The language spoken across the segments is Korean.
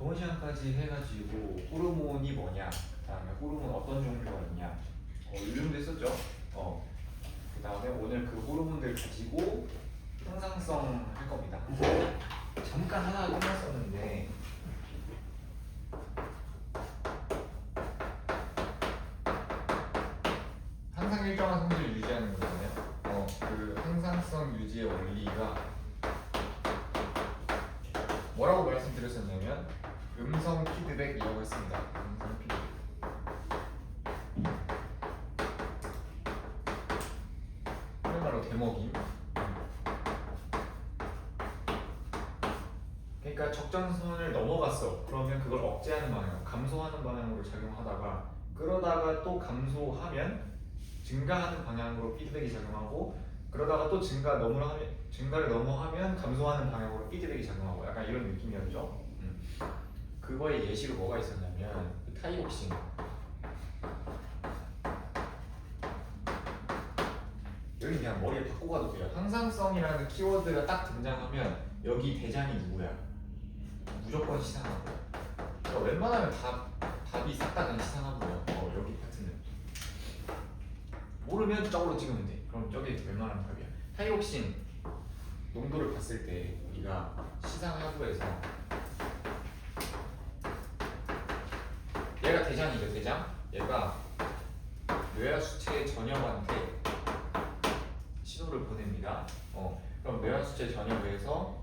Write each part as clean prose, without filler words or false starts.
저번 시간까지 해가지고 호르몬이 뭐냐, 그 다음에 호르몬 어떤 종류가 있냐, 이 정도 했었죠. 그 다음에 오늘 그 호르몬들 가지고 항상성 할 겁니다. 잠깐 하나 끝났었는데 항상 일정한 성질을 유지하는 거잖아요. 그 항상성 유지의 원리가 뭐라고 말씀드렸었냐면 음성 피드백이라고 했습니다. 음성 피드백. 이런 말로 대먹임. 그러니까 적정선을 넘어갔어. 그러면 그걸 억제하는 방향, 감소하는 방향으로 작용하다가 그러다가 또 감소하면 증가하는 방향으로 피드백이 작용하고 그러다가 또 증가를 넘어하면 감소하는 방향으로 피드백이 작용하고 약간 이런 느낌이었죠. 그거의 예시로 뭐가 있었냐면 타이옥신. 여기 그냥 머리에 바꿔 가도 돼요. 항상성이라는 키워드가 딱 등장하면 여기 대장이 누구야? 무조건 시상하고. 그러니까 웬만하면 답이 싹 다 그냥 시상하고요. 여기 파트는 모르면 저걸로 찍으면 돼. 그럼 저게 웬만하면 답이야. 타이옥신 농도를 봤을 때 우리가 시상하부에서 얘가 대장이죠. 대장. 얘가 뇌하수체 전엽한테 신호를 보냅니다. 그럼 뇌하수체 전엽에서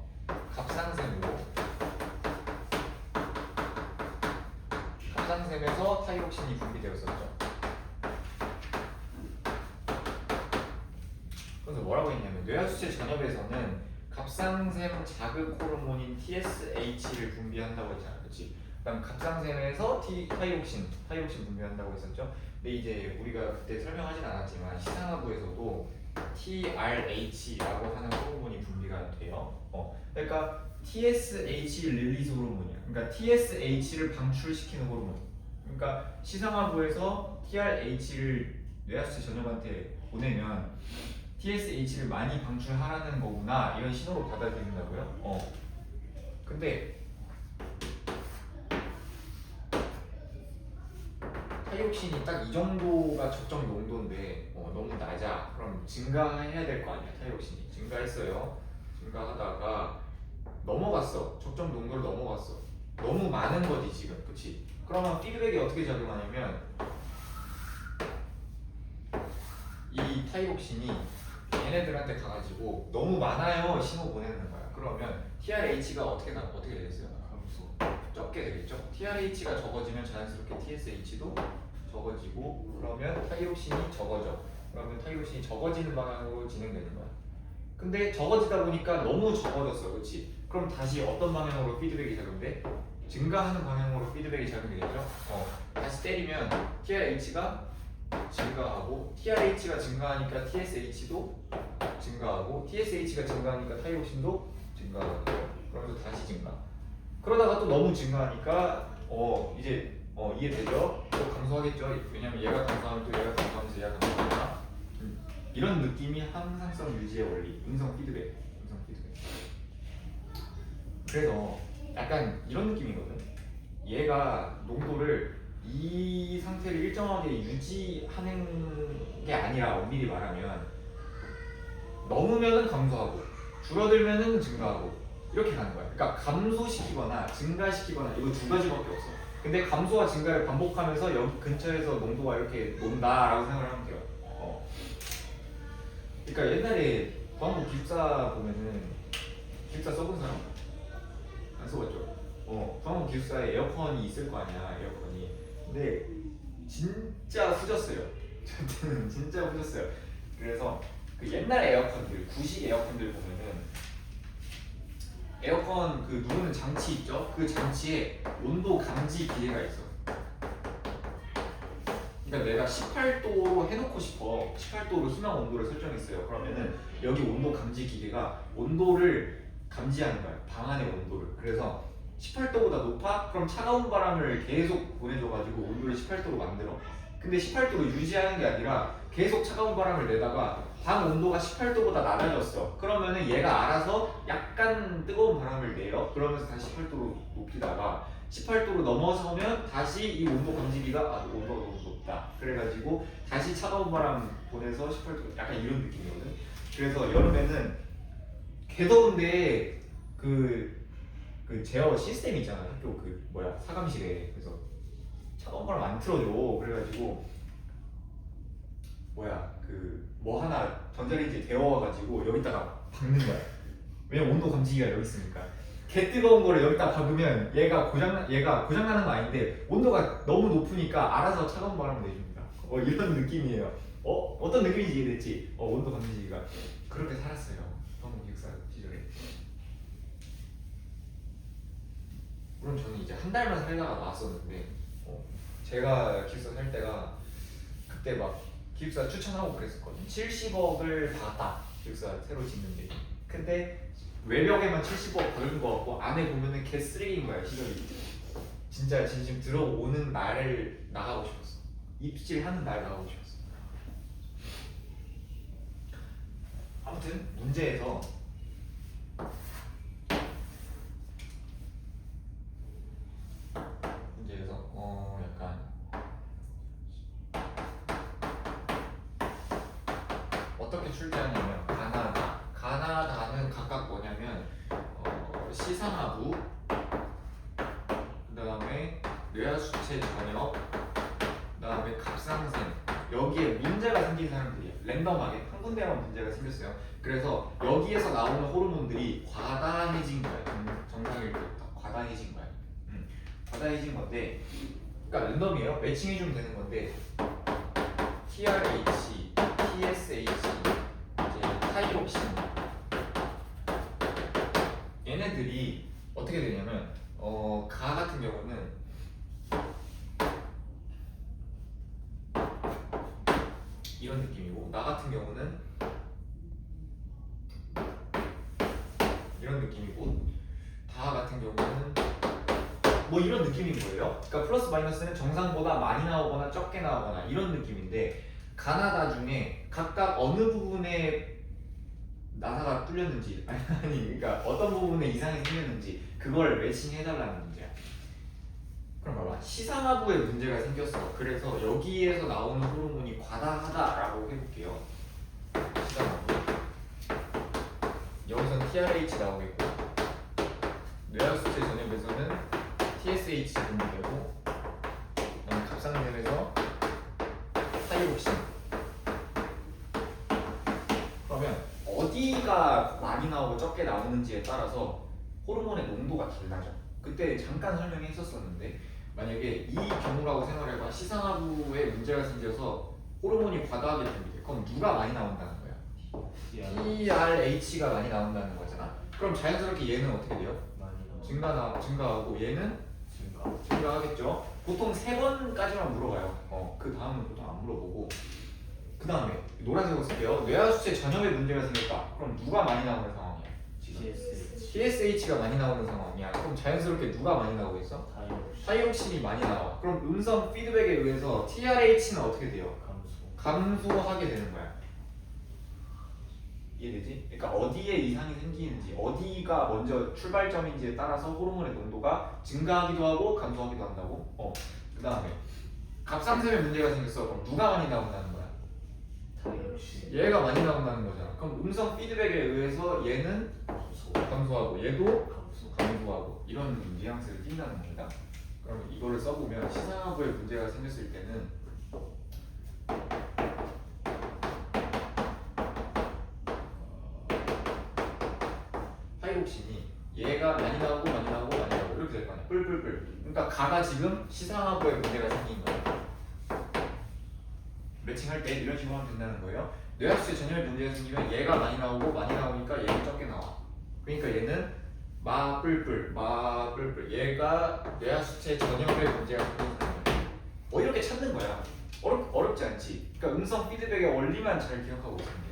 갑상샘에서 타이록신이 분비되었었죠. 그래서 뭐라고 했냐면 뇌하수체 전엽에서는 갑상샘 자극 호르몬인 TSH를 분비한다고 했잖아, 그렇지? 그다음 갑상샘에서 타이록신 분비한다고 했었죠. 근데 이제 우리가 그때 설명하진 않았지만 시상하부에서도 TRH라고 하는 호르몬이 분비가 돼요. 그러니까 TSH 릴리즈 호르몬이야. 그러니까 TSH를 방출시키는 호르몬. 그러니까 시상하부에서 TRH를 뇌하수체 전엽한테 보내면 TSH를 많이 방출하라는 거구나 이런 신호로 받아들인다고요. 근데 타이옥신이 딱 이 정도가 적정 농도인데 너무 낮아. 그럼 증가해야 될 거 아니야. 타이옥신이 증가했어요. 증가하다가 넘어갔어. 적정 농도를 넘어갔어. 너무 많은 거지 지금, 그렇지? 그러면 피드백이 어떻게 작용하냐면 이 타이옥신이 얘네들한테 가가지고 너무 많아요 신호 보내는 거야. 그러면 TRH가 어떻게 되겠어요? 적게 되겠죠? TRH가 적어지면 자연스럽게 TSH도 적어지고 그러면 타이옥신이 적어져. 그러면 타이옥신이 적어지는 방향으로 진행되는 거야. 근데 적어지다 보니까 너무 적어졌어, 그렇지? 그럼 다시 어떤 방향으로 피드백이 작용돼? 증가하는 방향으로 피드백이 작용되겠죠? 다시 때리면 TRH가 증가하고 TRH가 증가하니까 TSH도 증가하고 TSH가 증가하니까 타이옥신도 증가하고 그러면서 다시 증가. 그러다가 또 너무 증가하니까 이제 이해되죠? 또 감소하겠죠? 왜냐면 얘가 감소하면 또 얘가 감소하면서 얘가 감소하니까 이런 느낌이 항상성 유지의 원리, 음성 피드백. 그래서 약간 이런 느낌이거든. 얘가 농도를 이 상태를 일정하게 유지하는 게 아니라 엄밀히 말하면 넘으면은 감소하고 줄어들면은 증가하고 이렇게 가는 거야. 그러니까 감소시키거나 증가시키거나 이거 두 가지밖에 없어. 근데 감소와 증가를 반복하면서 여기 근처에서 농도가 이렇게 논다라고 생각을 하면 돼요. 그러니까 옛날에 광고 기숙사 보면은 기숙사 써본 사람? 안 써봤죠? 광고 기숙사에 에어컨이 있을 거 아니야, 에어컨이. 근데 진짜 후졌어요. 저한테는 진짜 후졌어요. 그래서 그 옛날 에어컨들, 구식 에어컨들 보면은 에어컨 그 누르는 장치 있죠? 그 장치에 온도 감지 기계가 있어. 그러니까 내가 18도로 해놓고 싶어. 18도로 희망 온도를 설정했어요. 그러면은 여기 온도 감지 기계가 온도를 감지하는 거야. 방 안의 온도를. 그래서 18도보다 높아? 그럼 차가운 바람을 계속 보내줘가지고 온도를 18도로 만들어. 근데 18도로 유지하는 게 아니라 계속 차가운 바람을 내다가 방 온도가 18도보다 낮아졌어. 그러면은 얘가 알아서 약간 뜨거운 바람을 내요. 그러면서 다시 18도로 높이다가 18도로 넘어서면 다시 이 온도 감지기가 온도가 너무 높다. 그래가지고 다시 차가운 바람 보내서 18도 약간 이런 느낌이거든. 그래서 여름에는 개 더운데 그 제어 시스템 있잖아. 학교 사감실에. 그래서 차가운 바람 안 틀어줘. 그래가지고 뭐 하나 전자레인지에 데워가지고 여기다가 박는 거야. 왜냐면 온도 감지기가 여기 있으니까. 개 뜨거운 거를 여기다 박으면 얘가 고장나는 거 아닌데 온도가 너무 높으니까 알아서 차가운 바람을 내줍니다. 이런 느낌이에요. 어떤 느낌인지 이해됐지? 온도 감지기가 그렇게 살았어요. 한국 기숙사 시절에. 물론 저는 이제 한 달만 살다가 나왔었는데 제가 기숙사 살 때가 그때 막 기숙사 추천하고 그랬었거든요. 70억을 받았다. 기숙사 새로 짓는데. 근데 외벽에만 70억 받은 거 같고 안에 보면은 개 쓰레기인 거야 시설이. 진짜 진심 들어오는 날을 나가고 싶었어. 입실하는 날 나가고 싶었어. 아무튼 문제에서 약간 어떻게 출제하냐면 가나다는 각각 뭐냐면 시상하부, 그 다음에 뇌하수체 전역, 그 다음에 갑상샘. 여기에 문제가 생긴 사람들이야. 랜덤하게 한 군데만 문제가 생겼어요. 그래서 여기에서 나오는 호르몬들이 과다해진 거야. 정상일 때부터 과다해진 거야. 과다해진 건데, 그러니까 랜덤이에요. 매칭해주면 되는 건데 TRH, TSH, 이제 타이록신 얘네들이 어떻게 되냐면 가 같은 경우는 이런 느낌이고 나 같은 경우는 이런 느낌이고 다 같은 경우는 뭐 이런 느낌인 거예요. 그러니까 플러스 마이너스는 정상보다 많이 나오거나 적게 나오거나 이런 느낌인데 가나다 중에 각각 어느 부분에 나사가 뚫렸는지 아니 그러니까 어떤 부분에 이상이 생겼는지 그걸 매칭해달라는 문제야. 그럼 봐봐. 시상하부에 문제가 생겼어. 그래서 여기에서 나오는 호르몬이 과다하다라고 해볼게요. 시상하부. 여기서는 TRH 나오겠고 뇌하수체 전염에서는 TSH 분비되고 그다음에 갑상샘에서 타이록신. 그러면 어디가 많이 나오고 적게 나오는지에 따라서 호르몬의 농도가 달라져. 그때 잠깐 설명했었었는데 만약에 이 경우라고 생각해봐. 시상하부에 문제가 생겨서 호르몬이 과다하게 분비돼. 그럼 누가 많이 나온다는 거야? TRH가 많이 나온다는 거잖아. 그럼 자연스럽게 얘는 어떻게 돼요? 증가하고 얘는 증가하겠죠. 보통 3번까지만 물어봐요. 그 다음은 보통 안 물어보고. 그 다음에 노란색으로 쓸게요. 뇌하수체 전염에 문제가 생겼다. 그럼 누가 많이 나오는 상황이야? TSH가 많이 나오는 상황이야. 그럼 자연스럽게 누가 많이 나오고 있어? 타이록신이 많이 나와. 그럼 음성 피드백에 의해서 TRH는 어떻게 돼요? 감소하게 되는 거야. 이해되지? 그러니까 어디에 이상이 생기는지, 어디가 먼저 출발점인지에 따라서 호르몬의 농도가 증가하기도 하고 감소하기도 한다고. 그 다음에 갑상샘에 문제가 생겼어. 그럼 누가 많이 나온다는 거야? 얘가 많이 나온다는 거잖아. 그럼 음성 피드백에 의해서 얘는 감소하고 얘도 감소하고 이런 뉘앙스를 띈다는 겁니다. 그럼 이거를 써보면 시상하부에 문제가 생겼을 때는 타이록신이 얘가 많이 나오고 이렇게 될 거 아니야. 뿔뿔뿔. 그러니까 가가 지금 시상하부에 문제가 생긴 거야. 매칭할 때 이런 식으로 하면 된다는 거예요. 뇌하수체 전염에 문제가 생기면 얘가 많이 나오니까 얘가 적게 나와. 그러니까 얘는 마뿔뿔. 얘가 뇌하수체 전염에 문제가 생기는 거야. 이렇게 찾는 거야. 어렵지 않지. 그러니까 음성 피드백의 원리만 잘 기억하고 있으면 돼.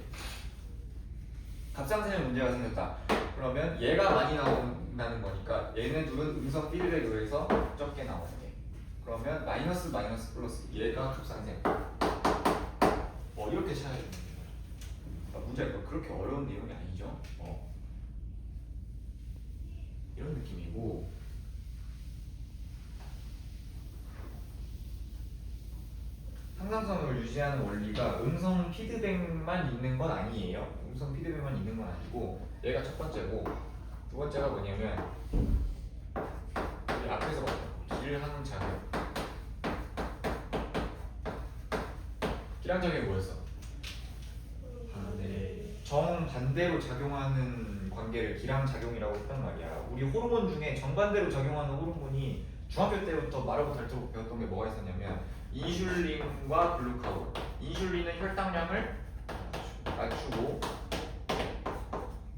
갑상샘에 문제가 생겼다. 그러면 얘가 많이 나온다는 거니까 얘네 둘은 음성 피드백에 의해서 적게 나오는 게. 그러면 마이너스 플러스 얘가 갑상샘. 이렇게 찾아주면 돼요. 문제가 그렇게 어려운 내용이 아니죠. 이런 느낌이고 항상성을 유지하는 원리가 음성 피드백만 있는 건 아니에요. 음성 피드백만 있는 건 아니고 얘가 첫 번째고 두 번째가 뭐냐면 우리 앞에서 봤던 길항작용. 길항작용이 뭐였어? 정반대로 작용하는 관계를 기량작용이라고 했단 말이야. 우리 호르몬 중에 정반대로 작용하는 호르몬이 중학교 때부터 말하고 닳도록 배웠던 게 뭐가 있었냐면 인슐린과 글루카곤. 인슐린은 혈당량을 낮추고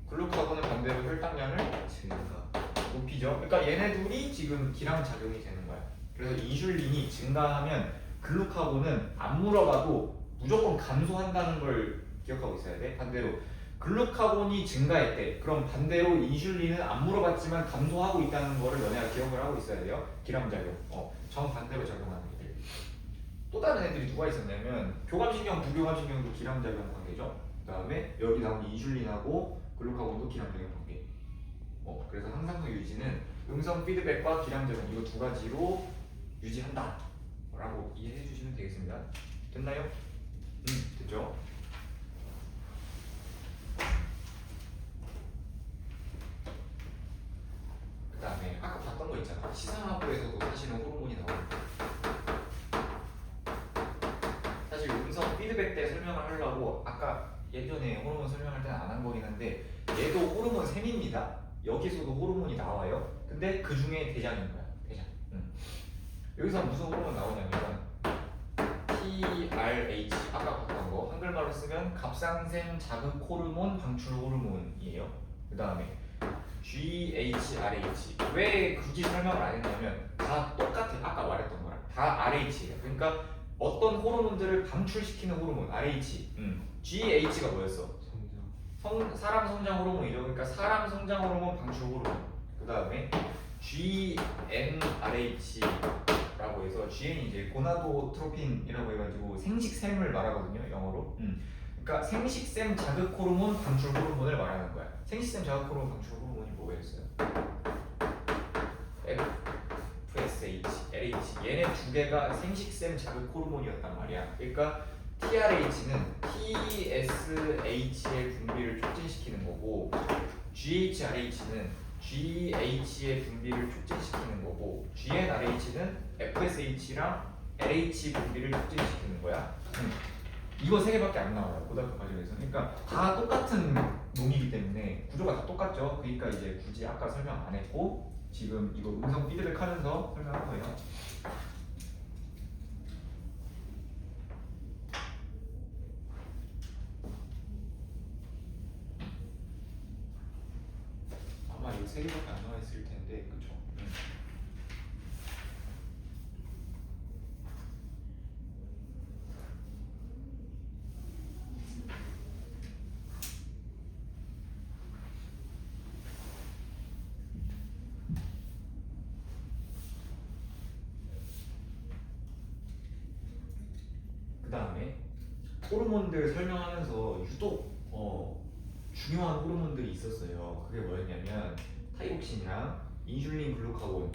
글루카곤은 반대로 혈당량을 높이죠. 그러니까 얘네들이 지금 기량작용이 되는 거야. 그래서 인슐린이 증가하면 글루카곤은 안 물어봐도 무조건 감소한다는 걸 기억하고 있어야 돼. 반대로 글루카곤이 증가했대. 그럼 반대로 인슐린은 안 물어봤지만 감소하고 있다는 거를 너네가 기억을 하고 있어야 돼요. 기량작용. 정반대로 작용하는 애들. 또 다른 애들이 누가 있었냐면 교감신경, 부교감신경도 기량작용 관계죠. 그 다음에 여기 나온 인슐린하고 글루카곤도 기량작용 관계. 그래서 항상성 유지는 음성 피드백과 기량작용 이거 두 가지로 유지한다 라고 이해해 주시면 되겠습니다. 됐나요? 됐죠? 그 다음에 아까 봤던 거 있잖아. 시상학부에서도 사실은 호르몬이 나오는데 사실 음성 피드백 때 설명을 하려고 아까 예전에 호르몬 설명할 때는 안 한 거긴 한데 얘도 호르몬 셈입니다. 여기서도 호르몬이 나와요. 근데 그 중에 대장인 거야. 대장. 여기서 무슨 호르몬 나오냐면 TRH 아까 봤던 거 한글말로 쓰면 갑상샘 자극 호르몬 방출 호르몬이에요. 그 다음에 GHRH. 왜 굳이 설명을 안 했냐면 다 똑같아. 아까 말했던 거랑 다 RH예요. 그러니까 어떤 호르몬들을 방출시키는 호르몬 RH. GH가 뭐였어? 사람 성장 호르몬이죠. 그러니까 사람 성장 호르몬 방출 호르몬. 그 다음에 GnRH라고 해서 GN이 이제 고나도트로핀이라고 해가지고 생식샘을 말하거든요. 영어로. 그러니까 생식샘 자극 호르몬 방출 호르몬을 말하는 거야. 생식샘 자극 호르몬 방출 호르몬이 뭐였어요? FSH, LH. 얘네 두 개가 생식샘 자극 호르몬이었단 말이야. 그러니까 TRH는 TSH의 분비를 촉진시키는 거고 GHRH는 GH의 분비를 촉진시키는 거고 GnRH는 FSH랑 LH 분비를 촉진시키는 거야. 이거 세 개밖에 안 나와요. 고등학교 과정에서. 그러니까 다 똑같은 놈이기 때문에 구조가 다 똑같죠. 그러니까 이제 굳이 아까 설명 안 했고 지금 이거 음성 피드백 하면서 설명할 거예요. 아마 이거 세 개밖에 안 나와 있을 텐데, 그쵸? 그 다음에 호르몬들 설명하면서 유독 중요한 호르몬들이 있었어요. 그게 뭐였냐면 타이록신이랑 인슐린, 글루카곤.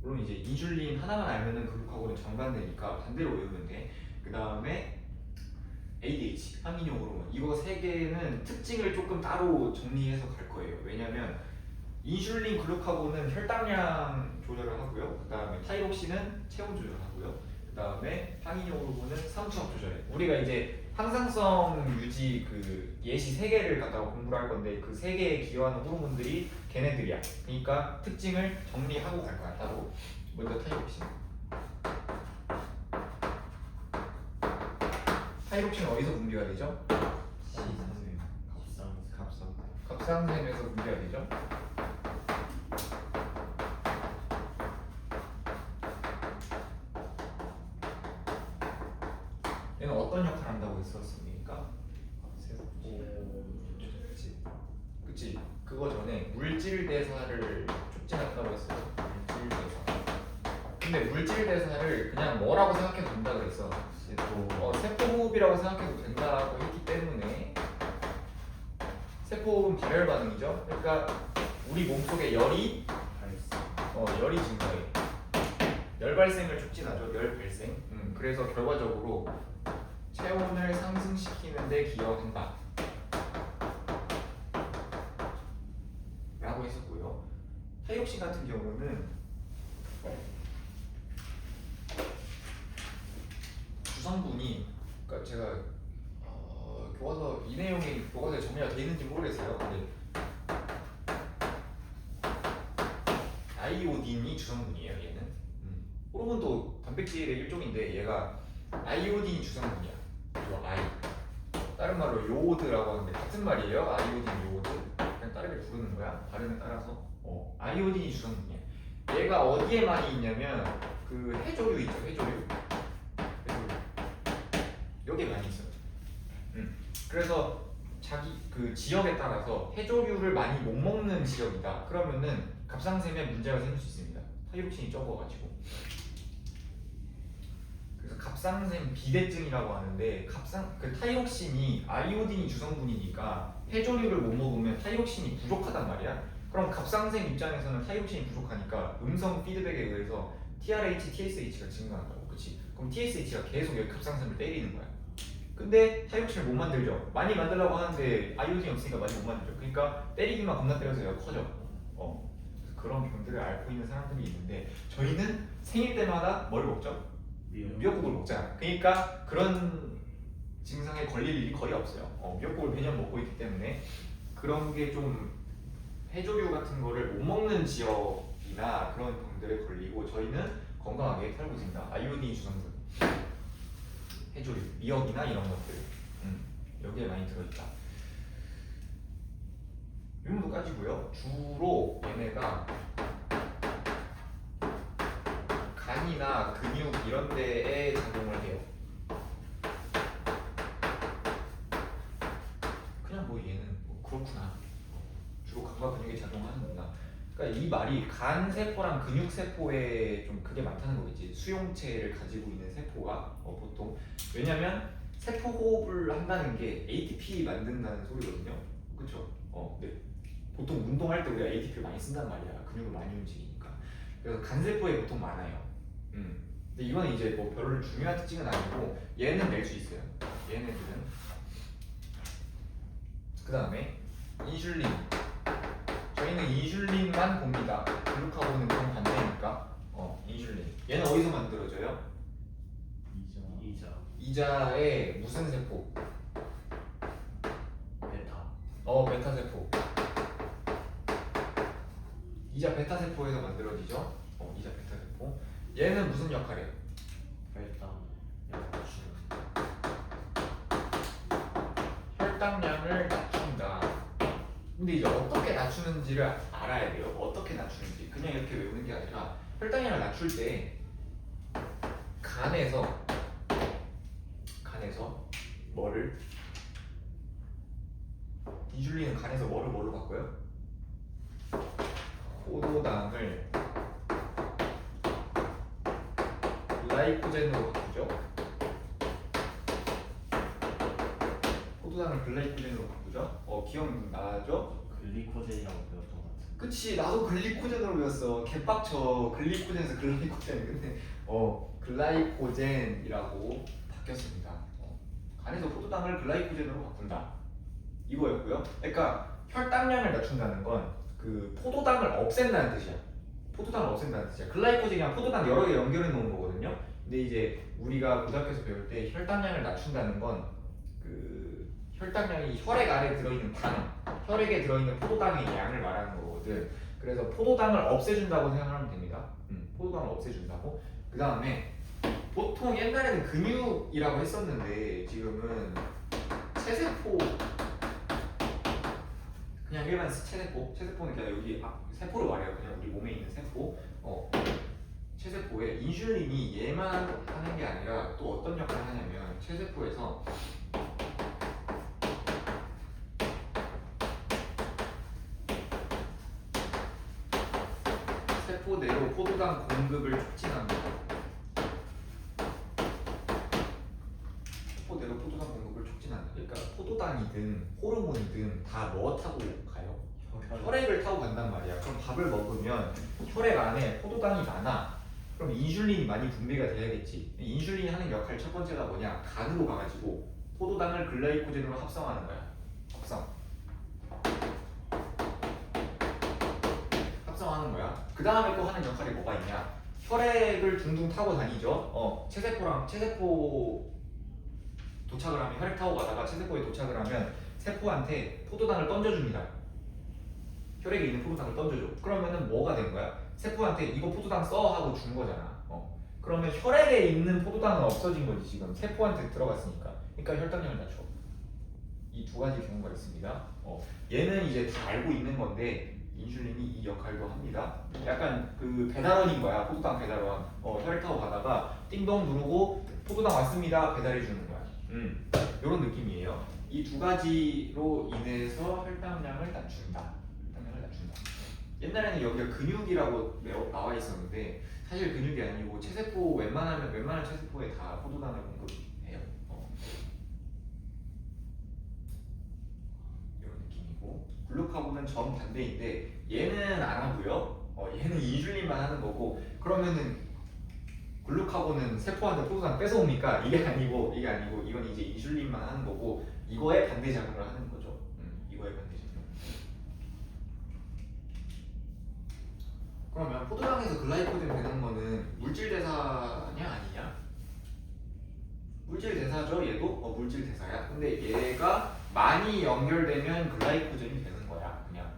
물론 이제 인슐린 하나만 알면은 글루카곤은 정반대니까 반대로 외우면 돼. 그 다음에 ADH, 항인용 호르몬. 이거 세 개는 특징을 조금 따로 정리해서 갈 거예요. 왜냐면 인슐린, 글루카곤은 혈당량 조절을 하고요. 그 다음에 타이록신은 체온 조절을 하고요. 그 다음에 항인용 호르몬은 삼투압 조절해. 우리가 이제 항상성 유지 그 예시 3개를 갖다가 공부를 할 건데 그 3개에 기여하는 호르몬들이 걔네들이야. 그러니까 특징을 정리하고 갈 거야. 따로. 먼저 타이록신. 타이록신은 어디서 분비가 되죠? 갑상샘에서 분비가 되죠. 얘는 어떤 역할을 한다고 했었습니까? 그치? 그거 전에 물질 대사를 촉진한다고 했어요. 물질 대사. 근데 물질 대사를 그냥 뭐라고 생각해도 된다 그랬어. 세포호흡이라고 생각해도 된다고 했기 때문에 세포호흡은 발열 반응이죠. 그러니까 우리 몸속에 열이 증가해. 열 발생을 촉진하죠. 열 발생. 그래서 결과적으로 체온을 상승시키는 데 기여한다 라고 했었고요. 타이옥신 같은 경우는 주성분이, 그러니까 제가 교과서 이 내용이 교과서에 정리가 되어 있는지 모르겠어요. 근데 아이오딘이 주성분이에요. 얘는 호르몬도 단백질의 일종인데 얘가 아이오딘이 주성분이야. 이거 아이, 다른 말로 요오드라고 하는데 같은 말이에요. 아이오딘, 요오드. 그냥 다르게 부르는 거야. 발음에 따라서. 아이오딘이 주성분이야. 얘가 어디에 많이 있냐면 그 해조류 있죠. 해조류. 여기에 많이 있어요. 그래서 자기 그 지역에 따라서 해조류를 많이 못 먹는 지역이다. 그러면은 갑상샘에 문제가 생길 수 있습니다. 타이록신이 적어가지고. 그래서 갑상샘 비대증이라고 하는데 그 타이록신이 아이오딘이 주성분이니까 해조류를 못 먹으면 타이록신이 부족하단 말이야. 그럼 갑상샘 입장에서는 타이록신이 부족하니까 음성 피드백에 의해서 TRH, TSH가 증가한다고, 그렇지? 그럼 TSH가 계속 여기 갑상샘을 때리는 거야. 근데 타이록신을 못 만들죠. 많이 만들려고 하는데 아이오딘이 없으니까 많이 못 만들죠. 그러니까 때리기만 겁나 때려서 얘가 커져. 그런 병들을 앓고 있는 사람들이 있는데 저희는 생일 때마다 뭐를 먹죠? 미역국을 먹잖아. 그러니까 그런 증상에 걸릴 일이 거의 없어요. 미역국을 매년 먹고 있기 때문에 그런 게 좀 해조류 같은 거를 못 먹는 지역이나 그런 병들에 걸리고 저희는 건강하게 살고 있습니다. 아이오딘 주성분, 해조류, 미역이나 이런 것들 여기에 많이 들어있다. 이 정도까지고요. 주로 얘네가 간이나 근육 이런 데에 작용을 해요. 그냥 뭐 얘는 뭐 그렇구나. 주로 간과 근육에 작용하는구나. 그러니까 이 말이 간 세포랑 근육 세포에 좀 그게 많다는 거겠지. 수용체를 가지고 있는 세포가 보통. 왜냐면 세포 호흡을 한다는 게 ATP 만든다는 소리거든요. 그렇죠? 네. 보통 운동할 때 우리가 ATP를 많이 쓴단 말이야. 근육을 많이 움직이니까. 그래서 간 세포에 보통 많아요. 근데 이건 이제 뭐 별로 중요한 특징은 아니고 얘는 낼 수 있어요. 얘네들은. 그 다음에 인슐린. 저희는 인슐린만 봅니다. 글루카곤은 좀 반대니까. 인슐린. 얘는 어디서 만들어져요? 이자의 무슨 세포? 베타 세포. 이자 베타 세포에서 만들어지죠. 이자 베타 세포. 얘는 무슨 역할이에요? 혈당량을 낮춘다. 근데 이제 어떻게 낮추는지를 알아야 돼요. 어떻게 낮추는지. 그냥 이렇게 외우는 게 아니라 혈당량을 낮출 때 간에서 뭐를? 인슐린은 간에서 뭐를 바꿔요? 포도당을 글라이코젠으로 바꾸죠. 포도당을 글라이코젠으로 바꾸죠. 기억나죠? 글리코젠이라고 배웠던 것 같은데. 그치, 나도 글리코젠으로 배웠어. 개빡쳐. 글리코젠에서 글라이코젠. 근데 글라이코젠이라고 바뀌었습니다. 간에서 포도당을 글라이코젠으로 바꾼다. 이거였고요. 그러니까 혈당량을 낮춘다는 건 그 포도당을 없앤다는 뜻이야. 포도당을 없앤다는 뜻이야. 글라이코젠이랑 포도당 여러 개 연결해 놓은 거거든요. 근데 이제 우리가 고등학교에서 배울 때 혈당량을 낮춘다는 건 그 혈당량이 혈액 안에 들어있는 혈액에 들어있는 포도당의 양을 말하는 거거든. 그래서 포도당을 없애준다고 생각하면 됩니다. 포도당을 없애준다고. 그 다음에 보통 옛날에는 근육이라고 했었는데 지금은 체세포, 그냥 일반 체세포는 그냥 여기 세포를 말해요. 그냥 우리 몸에 있는 세포. 체세포에 인슐린이 얘만 하는 게 아니라 또 어떤 역할을 하냐면 체세포에서 세포 내로 포도당 공급을 촉진합니다. 세포 내로 포도당 공급을 촉진한다. 그러니까 포도당이든 호르몬이든 다 뭐 타고 가요? 혈액을 타고 간단 말이야. 그럼 밥을 먹으면 혈액 안에 포도당이 많아. 그럼 인슐린이 많이 분비가 돼야겠지. 인슐린이 하는 역할 첫 번째가 뭐냐? 간으로 가가지고 포도당을 글라이코젠으로 합성하는 거야. 합성하는 거야. 그 다음에 또 하는 역할이 뭐가 있냐? 혈액을 둥둥 타고 다니죠. 체세포 도착을 하면 혈액 타고 가다가 체세포에 도착을 하면 세포한테 포도당을 던져줍니다. 혈액에 있는 포도당을 던져줘. 그러면은 뭐가 된 거야? 세포한테 이거 포도당 써 하고 준 거잖아. 그러면 혈액에 있는 포도당은 없어진 거지 지금 세포한테 들어갔으니까. 그러니까 혈당량을 낮춰. 이 두 가지 경우가 있습니다. 얘는 이제 다 알고 있는 건데 인슐린이 이 역할도 합니다. 약간 그 배달원인 거야. 포도당 배달원. 혈액 타고 가다가 띵동 누르고 포도당 왔습니다. 배달해 주는 거야. 이런 느낌이에요. 이 두 가지로 인해서 혈당량을 낮춘다. 옛날에는 여기가 근육이라고 나와 있었는데 사실 근육이 아니고 체세포 웬만한 체세포에 다 포도당을 공급해요. 이런 느낌이고 글루카곤은 정반대인데 얘는 안 하고요. 얘는 인슐린만 하는 거고 그러면은 글루카곤은 세포한테 포도당 뺏어옵니까? 이게 아니고 이건 이제 인슐린만 하는 거고 이거에 반대 작용을 하는 거죠. 이거에 반대 작용. 그러면 포도당에서 글라이코젠 되는 거는 물질 대사냐 아니냐? 물질 대사죠. 얘도 물질 대사야. 근데 얘가 많이 연결되면 글라이코젠이 되는 거야. 그냥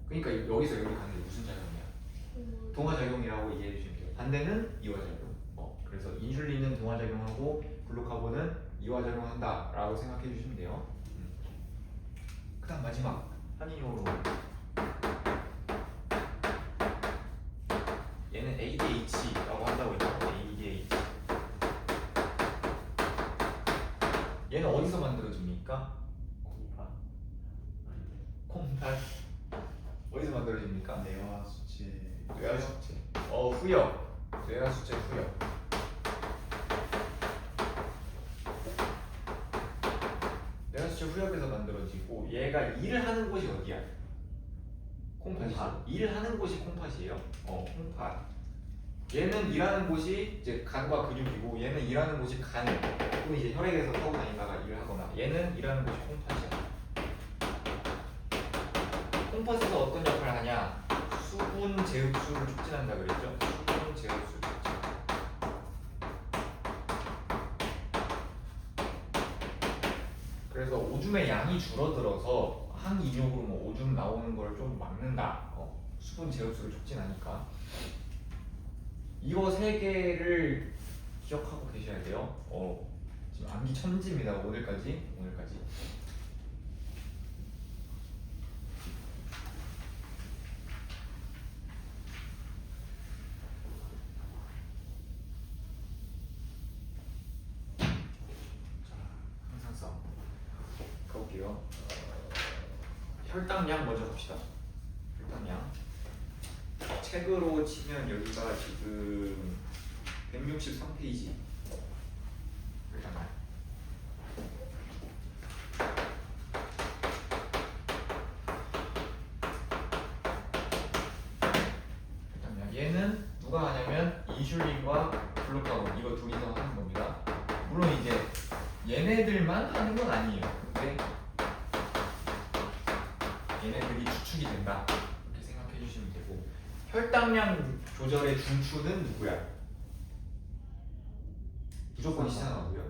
그러니까 여기서 여기 가는 게 무슨 작용이야? 동화작용이라고 이해해 주시면 돼요. 반대는 이화작용. 그래서 인슐린은 동화작용하고 글루카곤은 이화작용한다라고 생각해 주시면 돼요. 그다음 마지막 한인용으로 얘는 ADH라고 한다고 했죠. ADH. 얘는 어디서 만들어집니까? 콩팥. 어디서 만들어집니까? 뇌화수체. 뇌하수체. 후역. 뇌하수체 후역. 뇌하수체 후역에서 만들어지고 얘가 일을 하는 곳이 어디야? 콩팥이죠. 일을 하는 곳이 콩팥이에요. 콩팥. 얘는 일하는 곳이 이제 간과 근육이고 얘는 일하는 곳이 간. 그리고 이제 혈액에서 타고 다니다가 일을 하거나 얘는 일하는 곳이 콩팥이야. 콩팥에서 어떤 역할을 하냐? 수분 제흡수를 촉진한다 그랬죠? 수분 제흡수 촉진. 그래서 오줌의 양이 줄어들어서 항이뇨으로 뭐 오줌 나오는 걸 좀 막는다. 수분 제흡수를 촉진하니까. 이거 세 개를 기억하고 계셔야 돼요. 지금 암기 천지입니다. 오늘까지. 자, 항상성 가볼게요. 혈당량 먼저 봅시다. 혈당량. 책으로 치면 여기가 지금 163페이지. 혈당량. 얘는 누가 하냐면 인슐린과 글루카곤 이거 둘이서 하는 겁니다. 물론 이제 얘네들만 하는 건 아니에요. 근데 얘네들이 주축이 된다 이렇게 생각해 주시면 되고 혈당량 조절의 중추는 누구야? 무조건 시상하고요.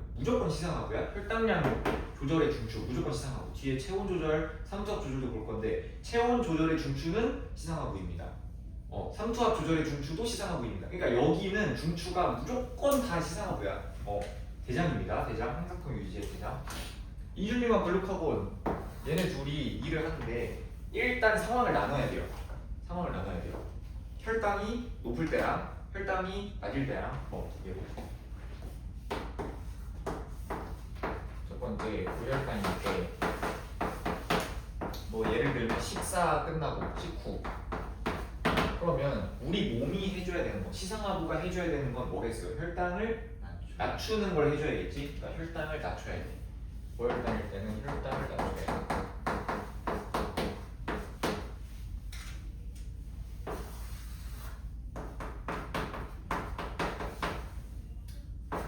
혈당량 조절의 중추 무조건 시상하고 뒤에 체온 조절, 삼투압 조절도 볼 건데 체온 조절의 중추는 시상하고입니다. 삼투압 조절의 중추도 시상하고입니다. 그러니까 여기는 중추가 무조건 다 시상하고야. 대장입니다. 대장 항상통 유지의 대장. 인슐린과 글루카곤 얘네 둘이 일을 하는데 일단 상황을 나눠야 돼요. 혈당이 높을 때랑 혈당이 낮을 때랑 두 개로. 첫 번째 고혈당일 때 뭐 예를 들면 식사 끝나고 식후 그러면 우리 몸이 해줘야 되는 거 시상하부가 해줘야 되는 건 뭐겠어요? 혈당을 낮추는 걸 해줘야겠지. 그러니까 혈당을 낮춰야 돼. 고혈당일 때는 혈당을 낮춰야 돼.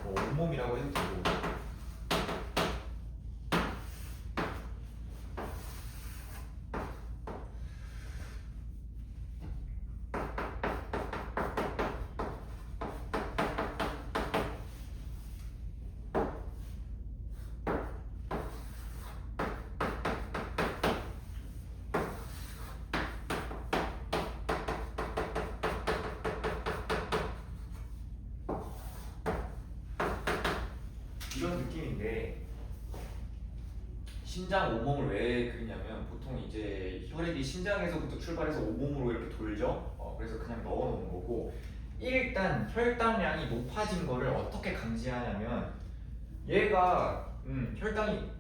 온몸이라고 해도 되고. 이런 느낌인데 심장 온몸을 왜 그리냐면 보통 이제 혈액이 심장에서부터 출발해서 온몸으로 이렇게 돌죠. 그래서 그냥 넣어놓은 거고 일단 혈당량이 높아진 거를 어떻게 감지하냐면 얘가 혈당이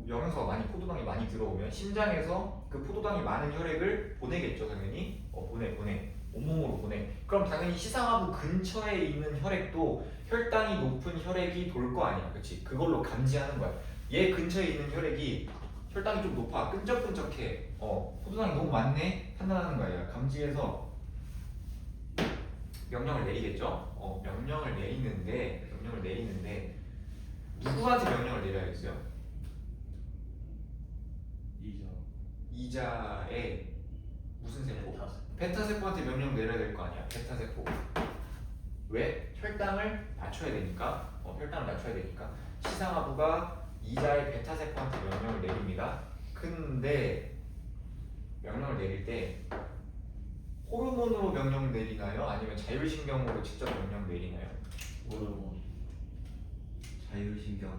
영양소가 많이 포도당이 많이 들어오면 심장에서 그 포도당이 많은 혈액을 보내겠죠 당연히 보내 온몸으로 보내. 그럼 당연히 시상하부 근처에 있는 혈액도 혈당이 높은 혈액이 돌 거 아니야, 그렇지? 그걸로 감지하는 거야. 얘 근처에 있는 혈액이 혈당이 좀 높아, 끈적끈적해, 포도당이 너무 많네 판단하는 거야. 감지해서 명령을 내리겠죠. 명령을 내리는데 누구한테 명령을 내려야겠어요? 이자의 무슨 세포? 베타세포한테 명령 내려야 될 거 아니야. 베타세포. 왜? 혈당을 낮춰야 되니까. 혈당을 낮춰야 되니까. 시상하부가 이자의 베타세포한테 명령을 내립니다. 근데 명령을 내릴 때 호르몬으로 명령 내리나요? 아니면 자율신경으로 직접 명령 내리나요? 호르몬. 자율신경.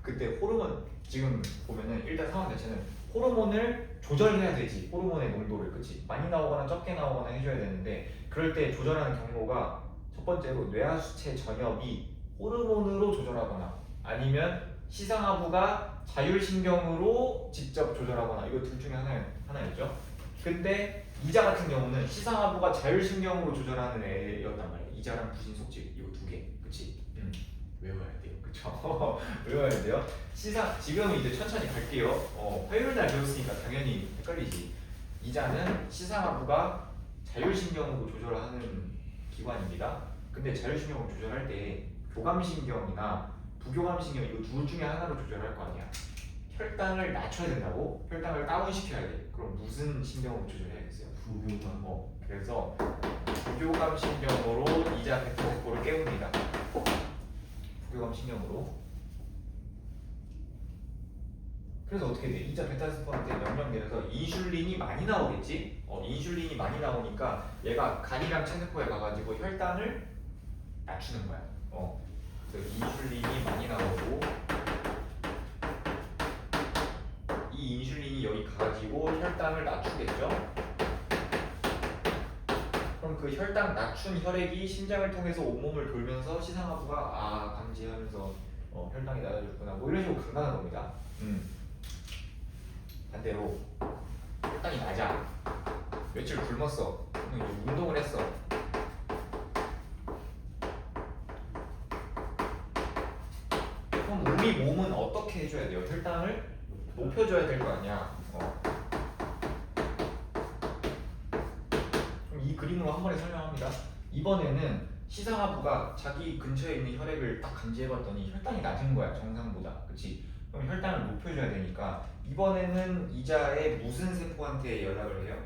그때 호르몬 지금 보면은 일단 상황 자체는 호르몬을 조절해야 되지. 호르몬의 농도를, 그치? 많이 나오거나 적게 나오거나 해줘야 되는데 그럴 때 조절하는 경로가 첫 번째로 뇌하수체 전엽이 호르몬으로 조절하거나 아니면 시상하부가 자율신경으로 직접 조절하거나 이거 둘 중에 하나였죠. 근데 이자 같은 경우는 시상하부가 자율신경으로 조절하는 애였단 말이야. 이자랑 부신속질 이거 두 개, 그치? 외워야 돼요, 그쵸? 외워야 돼요. 지금 이제 천천히 갈게요. 화요일 날 배웠으니까 당연히 헷갈리지. 이자는 시상하부가 자율신경으로 조절하는 기관입니다. 근데 자율신경으로 조절할 때 교감신경이나 부교감신경 이거 둘 중에 하나로 조절할 거 아니야. 혈당을 낮춰야 된다고? 혈당을 다운시켜야 돼. 그럼 무슨 신경으로 조절해야겠어요? 부교감. 그래서 부교감신경으로 이자 베타세포를 깨웁니다. 부교감신경으로. 그래서 어떻게 돼? 이자 베타세포한테 명령 내려서 인슐린이 많이 나오겠지? 인슐린이 많이 나오니까 얘가 간이랑 체세포에 가가지고 혈당을 낮추는 거야. 그래서 인슐린이 많이 나오고 이 인슐린이 여기 가가지고 혈당을 낮추겠죠? 그럼 그 혈당 낮춘 혈액이 심장을 통해서 온몸을 돌면서 시상하부가 감지하면서 혈당이 낮아졌구나 뭐 이런 식으로 간다는 겁니다. 반대로 혈당이 낮아. 며칠 굶었어. 이제 운동을 했어. 그럼 우리 몸은 어떻게 해줘야 돼요? 혈당을 높여줘야 될 거 아니야. 그럼 이 그림으로 한 번에 설명합니다. 이번에는 시상하부가 자기 근처에 있는 혈액을 딱 감지해봤더니 혈당이 낮은 거야, 정상보다. 그치? 그럼 혈당을 높여줘야 되니까 이번에는 이자의 무슨 세포한테 연락을 해요?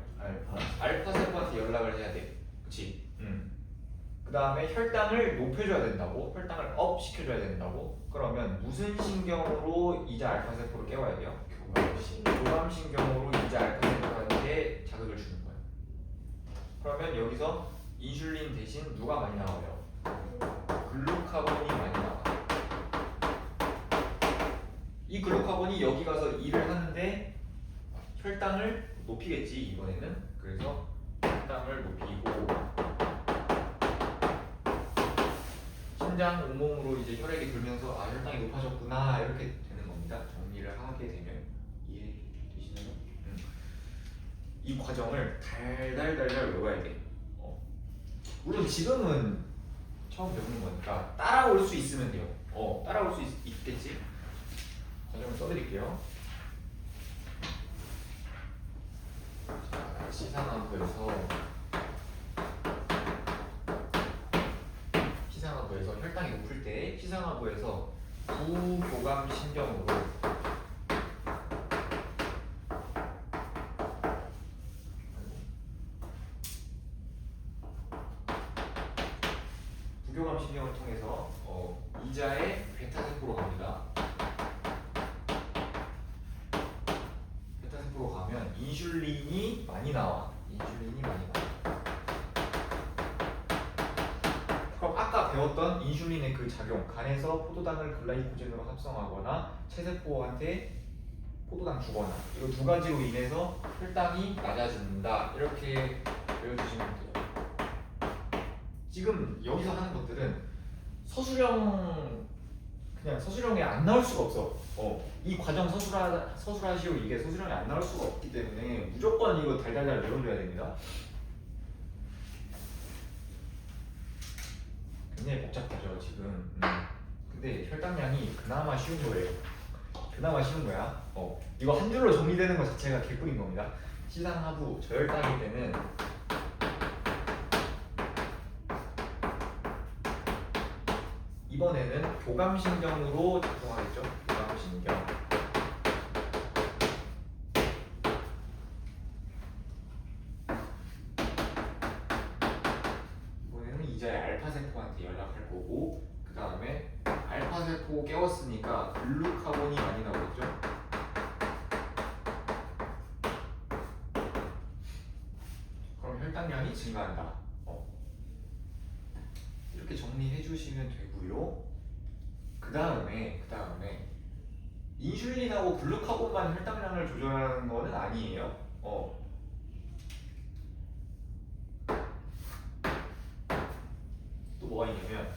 알파 세포한테 연락을 해야 돼. 그치? 그 다음에 혈당을 높여줘야 된다고, 혈당을 업 시켜줘야 된다고. 그러면 무슨 신경으로 이자 알파 세포를 깨워야 돼요? 교감신경으로 이자 알파 세포한테 자극을 주는 거예요. 그러면 여기서 인슐린 대신 누가 많이 나와요? 글루카곤이 많이 나와. 이 글루카곤이 여기 가서 일을 하는데 혈당을 높이겠지 이번에는. 그래서 혈당을 높이고 심장 온몸으로 이제 혈액이 돌면서 혈당이 높아졌구나 이렇게 되는 겁니다. 정리를 하게 되면 이해되시나요? 이 과정을 달달달달 외워야 돼. 물론 지금은 처음 배우는 거니까 따라올 수 있으면 돼요. 따라올 수 있겠지? 과정을 써드릴게요. 자, 시상하부에서 혈당이 높을 때 때 시상하부에서 부교감 신경으로 부교감 신경을 통해서 이자의 베타세포로 갑니다. 베타세포로 가면 인슐린이 많이 나와. 그럼 아까 배웠던 인슐린의 그 작용, 간에서 포도당을 글라이코젠으로 합성하거나 체세포한테 포도당 주거나 이거 두 가지로 인해서 혈당이 낮아진다. 이렇게 배워주시면 돼요. 지금 여기서 하는 것들은 그냥 서술형에 안 나올 수가 없어. 이 과정 서술하시오 이게 서술형에 안 나올 수가 없기 때문에 무조건 이거 달달달 외워줘야 됩니다. 굉장히 복잡하죠 지금. 근데 혈당량이 그나마 쉬운 거예요. 그나마 쉬운 거야. 이거 한 줄로 정리되는 것 자체가 개꿀인 겁니다. 시상하부 저혈당일 때는 이번에는 교감신경으로 작동하겠죠. 교감신경. 이번에는 이자의 알파세포한테 연락할 거고, 그 다음에 알파세포 깨웠으니까 글루카곤이 많이 나오겠죠. 그럼 혈당량이 증가한다. 이렇게 정리해 주시면 되고요. 그 다음에 인슐린하고 글루카곤만 혈당량을 조절하는 거는 아니에요. 또 뭐가 있냐면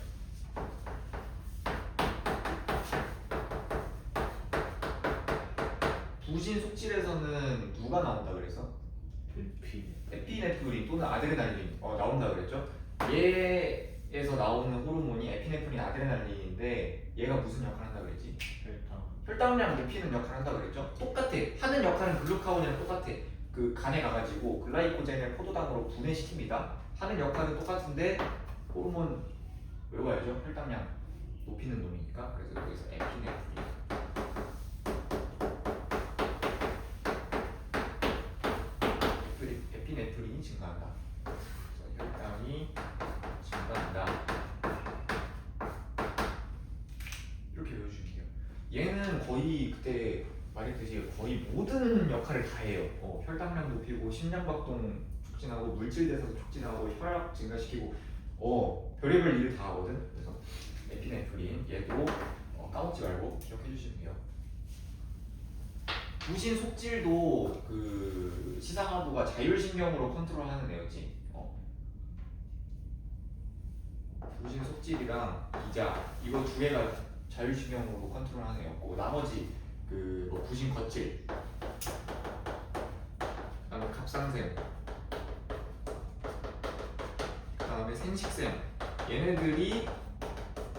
부신 속질에서는 누가 나온다 그래서? 에피네프린 또는 아드레날린 나온다 그랬죠? 얘에서 나오는 호르몬이 에피네프린, 아드레날린인데 얘가 무슨 역할을 한다 그랬지? 혈당량 높이는 역할을 한다 그랬죠? 똑같아. 하는 역할은 글루카곤이랑 똑같아. 그 간에 가가지고 글라이코젠을 포도당으로 분해시킵니다. 하는 역할은 똑같은데 호르몬 외워야죠. 혈당량 높이는 놈이니까. 그래서 여기서 에피네프린이 증가한다. 그래서 혈당이 증가한다. 이렇게 외워주실게요. 얘는 거의 그때 말했듯이 거의 모든 역할을 다 해요. 혈당량 높이고 심장박동 촉진하고 물질대사도 촉진하고 혈압 증가시키고 별의별 일을 다 하거든. 그래서 에피네프린 얘도 까먹지 말고 기억해 주시면 돼요. 부신 속질도 그 시상하부가 자율신경으로 컨트롤하는 애였지. 부신 속질이랑 기자 이거 두 개가 자율신경으로 컨트롤하는 애였고 나머지 그 부신 거칠, 그다음에 갑상샘, 그다음에 생식샘 얘네들이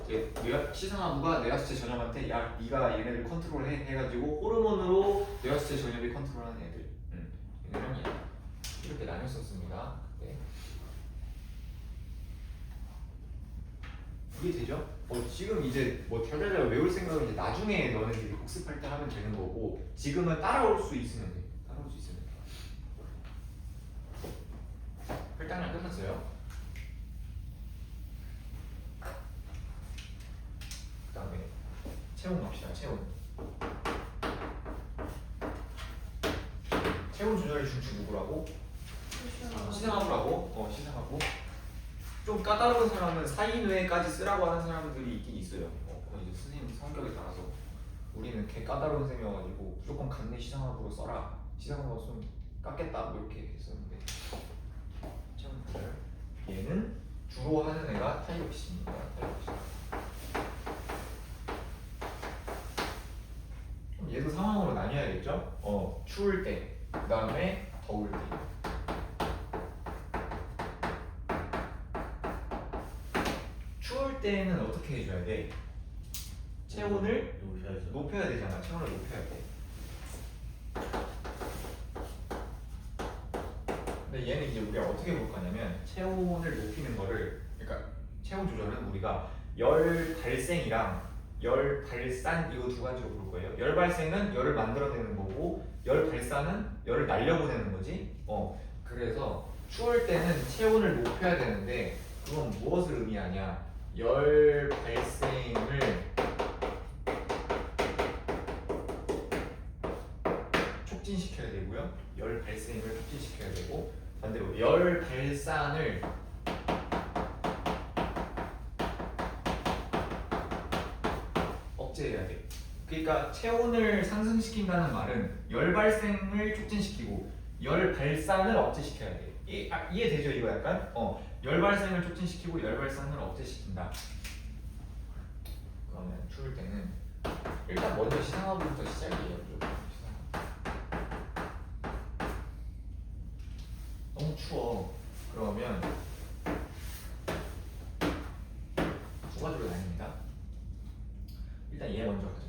이제 시상하부가 뇌하수체 전염한테 야 네가 얘네들 컨트롤해 해가지고 호르몬으로 뇌하수체 전염이 컨트롤하는 애들. 얘네는 이렇게 나눴었습니다. 네. 이해되죠? 지금 이제 뭐 달달달 외울 생각은 이제 나중에 너네들이 복습할 때 하면 되는 거고 지금은 따라올 수 있으면 돼. 따라올 수 있으면 돼. 혈당량 끝났어요. 그 다음에 체온 갑시다. 체온 조절의 중추 누구라고? 시상하부라고. 시상하부. 좀 까다로운 사람은 사인회까지 쓰라고 하는 사람들이 있긴 있어요. 그건 이제 선생님 성격에 따라서 우리는 개 까다로운 셈이어가지고 무조건 간내 시상하부로 써라. 시상하부가 좀 깎겠다 뭐 이렇게 했었는데 체온 조절. 얘는 주로 하는 애가 타이옥신입니다. 타이옥신. 그럼 얘도 상황으로 나뉘어야겠죠? 추울 때, 그 다음에 더울 때. 추울 때는 어떻게 해줘야 돼? 체온을 높여야 되잖아. 체온을 높여야 돼. 근데 얘는 이제 우리가 어떻게 볼 거냐면 체온을 높이는 거를, 그러니까 체온 조절은 우리가 열 발생이랑 열 발산 이거 두 가지로 볼 거예요. 열 발생은 열을 만들어내는 거고 열 발산은 열을 날려보내는 거지. 그래서 추울 때는 체온을 높여야 되는데 그건 무엇을 의미하냐? 열 발생을 촉진시켜야 되고요. 열 발생을 촉진시켜야 되고 반대로 열 발산을 억제해야 돼. 그러니까 체온을 상승시킨다는 말은 열 발생을 촉진시키고 열 발산을 억제시켜야 돼. 이해되죠? 이거 약간? 열 발생을 촉진시키고 열 발산을 억제시킨다. 그러면 추울 때는 일단 먼저 시상하부부터 시작이에요. 너무 추워. 그러면 두 가지로 나뉩니다. 일단 얘 먼저 가자.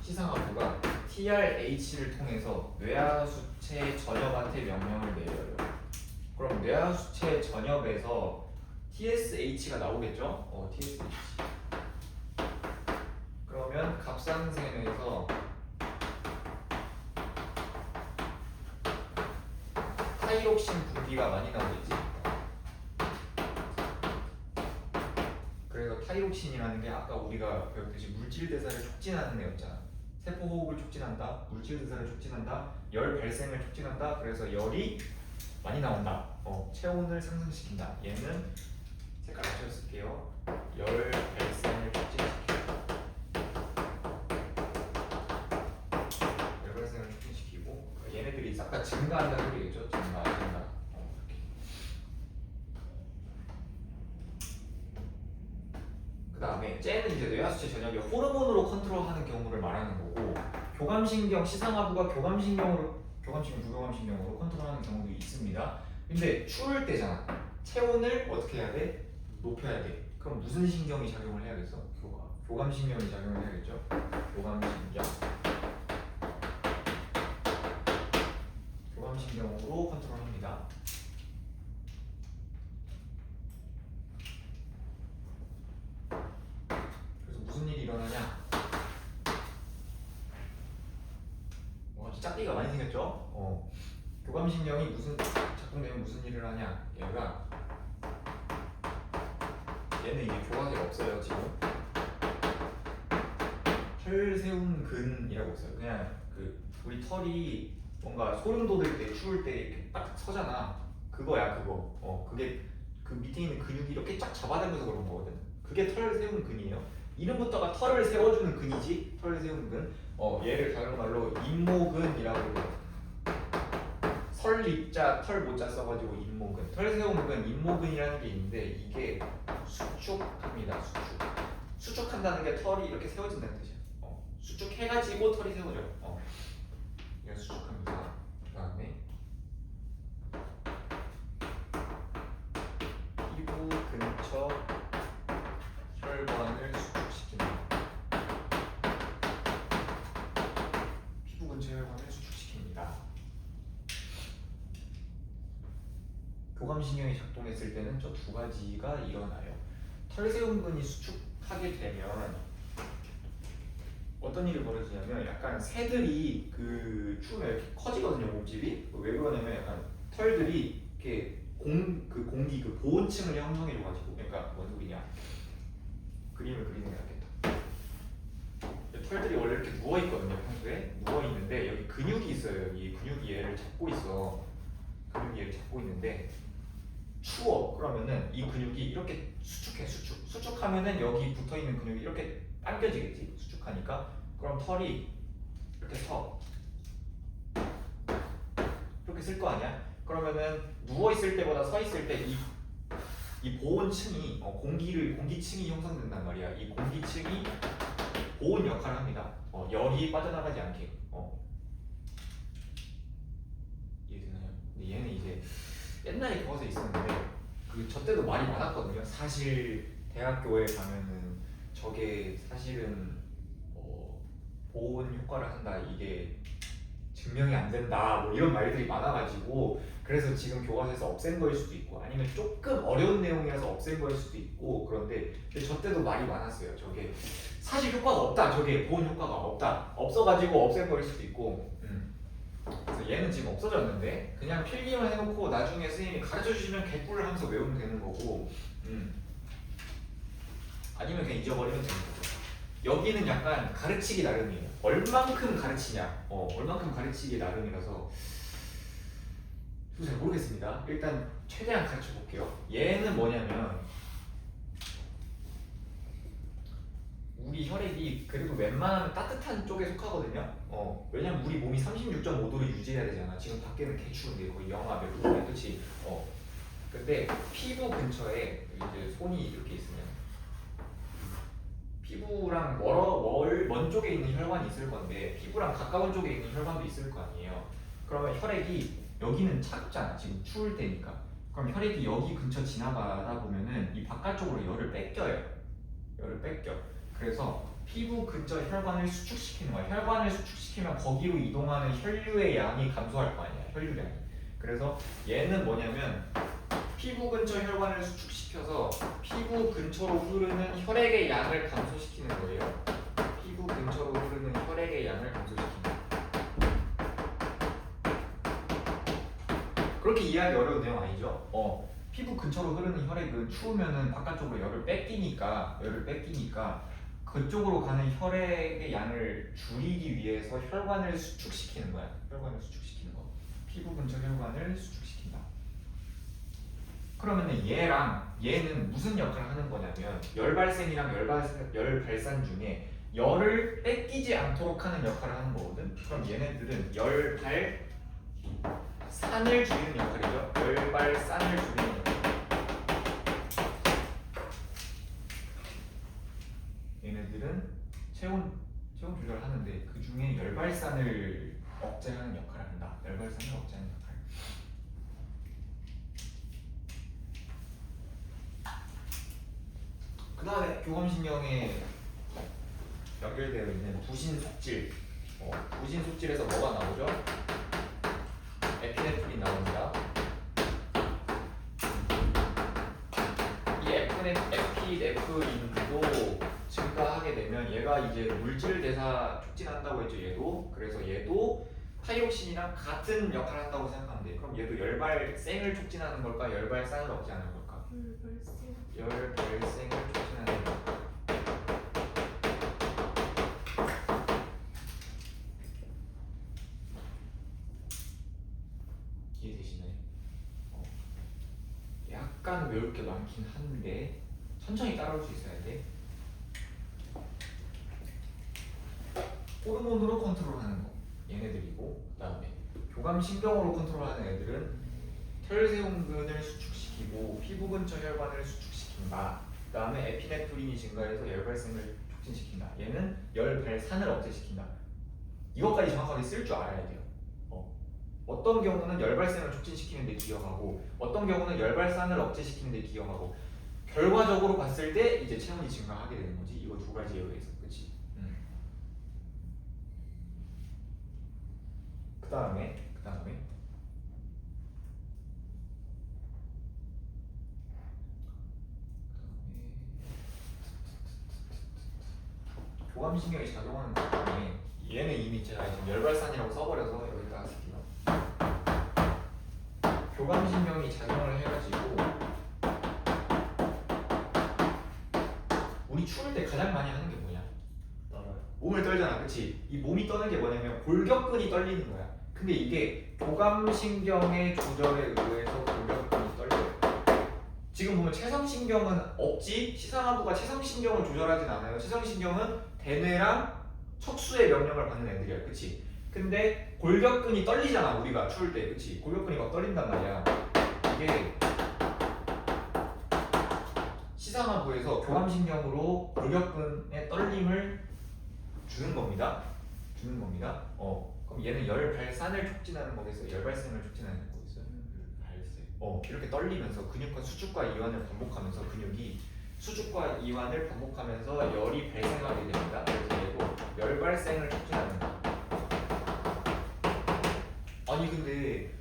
시상하부가 TRH를 통해서 뇌하수체 전엽한테 명령을 내려요. 그럼 뇌하수체 전엽에서 TSH가 나오겠죠? TSH. 그러면 갑상선에서 타이록신 분비가 많이 나오겠지. 그래서 타이록신이라는 게 아까 우리가 배웠듯이 물질 대사를 촉진하는 애였잖아. 세포 호흡을 촉진한다, 물질 대사를 촉진한다, 열 발생을 촉진한다. 그래서 열이 많이 나온다. 체온을 상승시킨다. 얘는 색깔 맞춰 쓸게요. 열 발생을 촉진시켜. 열 발생을 촉진시키고 얘네들이 싹 다 증가한다는 소리겠죠. 증가. 이렇게. 그 다음에 쟤는 이제 뇌하수체 전역이 호르몬으로 컨트롤하는 경우를 말하는 거고, 교감신경 시상하부가 교감신경, 부교감신경으로 컨트롤하는 경우도 있습니다. 근데 추울 때잖아. 체온을 어떻게 해야 돼? 높여야 돼. 그럼 무슨 신경이 작용을 해야겠어? 교감신경이 작용을 해야겠죠. 교감신경. 교감신경으로 컨트롤합니다. 그래서 무슨 일이 일어나냐? 짝띠가 많이 생겼죠? 교감신경이 무슨 작동되면 무슨 일을 하냐? 얘는 이게 교각이 없어요 지금. 털 세운 근이라고 있어요. 그냥 우리 털이 뭔가 소름 돋을 때 추울 때 이렇게 딱 서잖아. 그거야 그거. 그게 그 밑에 있는 근육이 이렇게 쫙 잡아당겨서 그런 거거든. 그게 털 세운 근이에요. 이름부터가 털을 세워주는 근이지. 털을 세우는 근. 얘를 다른 말로 임모근이라고 해요. 설립자 털 모자 써가지고 임모근. 털 세운 근 임모근이라는 게 있는데 이게 수축합니다. 수축한다는 게 털이 이렇게 세워진다는 뜻이야. 수축해가지고 털이 세워져. 이거 수축합니다. 그 다음에 피부 근처 혈관을 수축시킵니다. 피부 근처 혈관을 수축시킵니다. 교감신경이 작동했을 때는 저 두 가지가 일어나요. 털세운근이 수축하게 되면 어떤 일이 벌어지냐면 약간 새들이 추우면 이렇게 커지거든요. 몸집이. 왜 그러냐면 약간 털들이 이렇게 공기 보온층을 형성해줘가지고. 그러니까 뭔 소리냐? 그림을 그리는 게 낫겠다. 털들이 원래 이렇게 누워 있거든요. 평소에 누워 있는데 여기 근육이 있어요. 여기 근육이 얘를 잡고 있어. 근육이 얘를 잡고 있는데 추워. 그러면은 이 근육이 이렇게 수축하면은 여기 붙어 있는 근육이 이렇게 당겨지겠지. 수축하니까. 그럼 털이 이렇게 서. 이렇게 쓸 거 아니야? 그러면은 누워 있을 때보다 서 있을 때 이 보온층이 공기층이 형성된단 말이야. 이 공기층이 보온 역할을 합니다. 열이 빠져나가지 않게. 이해되나요? 근데 얘는 이제 옛날에 교과서에 있었는데 저 때도 말이 많았거든요. 사실 대학교에 가면은 저게 사실은 보온 효과를 한다, 이게 증명이 안 된다 뭐 이런 말들이 많아가지고 그래서 지금 교과서에서 없앤 거일 수도 있고 아니면 조금 어려운 내용이라서 없앤 거일 수도 있고 그런데 저 때도 말이 많았어요. 저게 사실 효과가 없다. 저게 보온 효과가 없다. 없어가지고 없앤 거일 수도 있고 그래서 얘는 지금 없어졌는데 그냥 필기만 해놓고 나중에 선생님이 가르쳐 주시면 개꿀을 하면서 외우면 되는 거고 아니면 그냥 잊어버리면 되는 거죠. 여기는 약간 가르치기 나름이에요. 얼만큼 가르치냐 얼만큼 가르치기 나름이라서 잘 모르겠습니다. 일단 최대한 가르쳐 볼게요. 얘는 뭐냐면 우리 혈액이 그래도 웬만하면 따뜻한 쪽에 속하거든요. 왜냐면 우리 몸이 36.5도를 유지해야 되잖아. 지금 밖에는 개추운데 거의 영하 몇 도래, 그렇지? 근데 피부 근처에 이제 손이 이렇게 있으면 피부랑 먼 쪽에 있는 혈관이 있을 건데 피부랑 가까운 쪽에 있는 혈관도 있을 거 아니에요. 그러면 혈액이 여기는 차갑잖아. 지금 추울 때니까. 그럼 혈액이 여기 근처 지나가다 보면은 이 바깥쪽으로 열을 뺏겨요. 열을 뺏겨. 그래서 피부 근처 혈관을 수축시키는 거야. 혈관을 수축시키면 거기로 이동하는 혈류의 양이 감소할 거 아니야. 혈류량이. 그래서 얘는 뭐냐면 피부 근처 혈관을 수축시켜서 피부 근처로 흐르는 혈액의 양을 감소시키는 거예요. 피부 근처로 흐르는 혈액의 양을 감소시킨다. 그렇게 이해하기 어려운 내용 아니죠? 피부 근처로 흐르는 혈액은 추우면은 바깥쪽으로 열을 뺏기니까 그쪽으로 가는 혈액의 양을 줄이기 위해서 혈관을 수축시키는 거야. 혈관을 수축시키는 거. 피부 근처 혈관을 수축시킨다. 그러면은 얘는 무슨 역할을 하는 거냐면 열 발생이랑 열 발산 중에 열을 뺏기지 않도록 하는 역할을 하는 거거든. 그럼 얘네들은 열 발산을 줄이는 역할이죠. 열 발산을 줄이는 역할. 얘네들은 체온 조절을 하는데 그 중에 열 발산을 억제하는 역할을 한다. 열 발산을 억제하는 역할. 그 다음에 교감신경에 연결되어 있는 부신속질. 부신속질에서 뭐가 나오죠? 에피네프린 나옵니다. 이 에피네프린도 증가하게 되면 얘가 이제 물질 대사 촉진한다고 했죠. 그래서 얘도 타이록신이랑 같은 역할을 한다고 생각하면 돼. 그럼 얘도 열발생을 촉진하는 걸까? 열발산을 억제하는 걸까? 열발생을 촉진하는 걸까? 이해되시나요? 약간 외울 게 많긴 한데 천천히 따라올 수 있어야 돼. 호르몬으로 컨트롤하는 거 얘네들이고, 그 다음에 교감신경으로 컨트롤하는 애들은 혈세운근을 수축시키고 피부 근처 혈관을 수축시킨다. 그 다음에 에피네프린이 증가해서 열발생을 촉진시킨다. 얘는 열발산을 억제시킨다. 이것까지 정확하게 쓸 줄 알아야 돼요. 어떤 경우는 열발생을 촉진시키는 데 기여하고 어떤 경우는 열발산을 억제시키는 데 기여하고 결과적으로 봤을 때 이제 체온이 증가하게 되는 거지. 이거 두 가지에 의해서. 그치? 그 다음에 교감신경이 작용하는 것 중에 얘는 이미 제가 지금 열발산이라고 써버려서 여기다가 쓸게요. 교감신경이 작용을 해가지고 우리 추울 때 가장 많이 하는 게 뭐냐? 몸을 떨잖아, 그치? 이 몸이 떠는 게 뭐냐면 골격근이 떨리는 거야. 근데 이게 교감신경의 조절에 의해서 골격근이 떨려요. 지금 보면 체성신경은 없지? 시상하부가 체성신경을 조절하진 않아요. 체성신경은 대뇌랑 척수의 명령을 받는 애들이야, 그치? 근데 골격근이 떨리잖아, 우리가 추울 때, 그치? 골격근이 막 떨린단 말이야. 이게 시상하부에서 교감신경으로 골격근의 떨림을 주는 겁니다. 그럼 얘는 열 발산을 촉진하는 거겠어요. 열 발생을 촉진하는 거겠어요. 발생. 이렇게 떨리면서 근육과 수축과 이완을 반복하면서 근육이 수축과 이완을 반복하면서 열이 발생하게 됩니다. 그래서 얘도 열 발생을 촉진하는 거. 아니 근데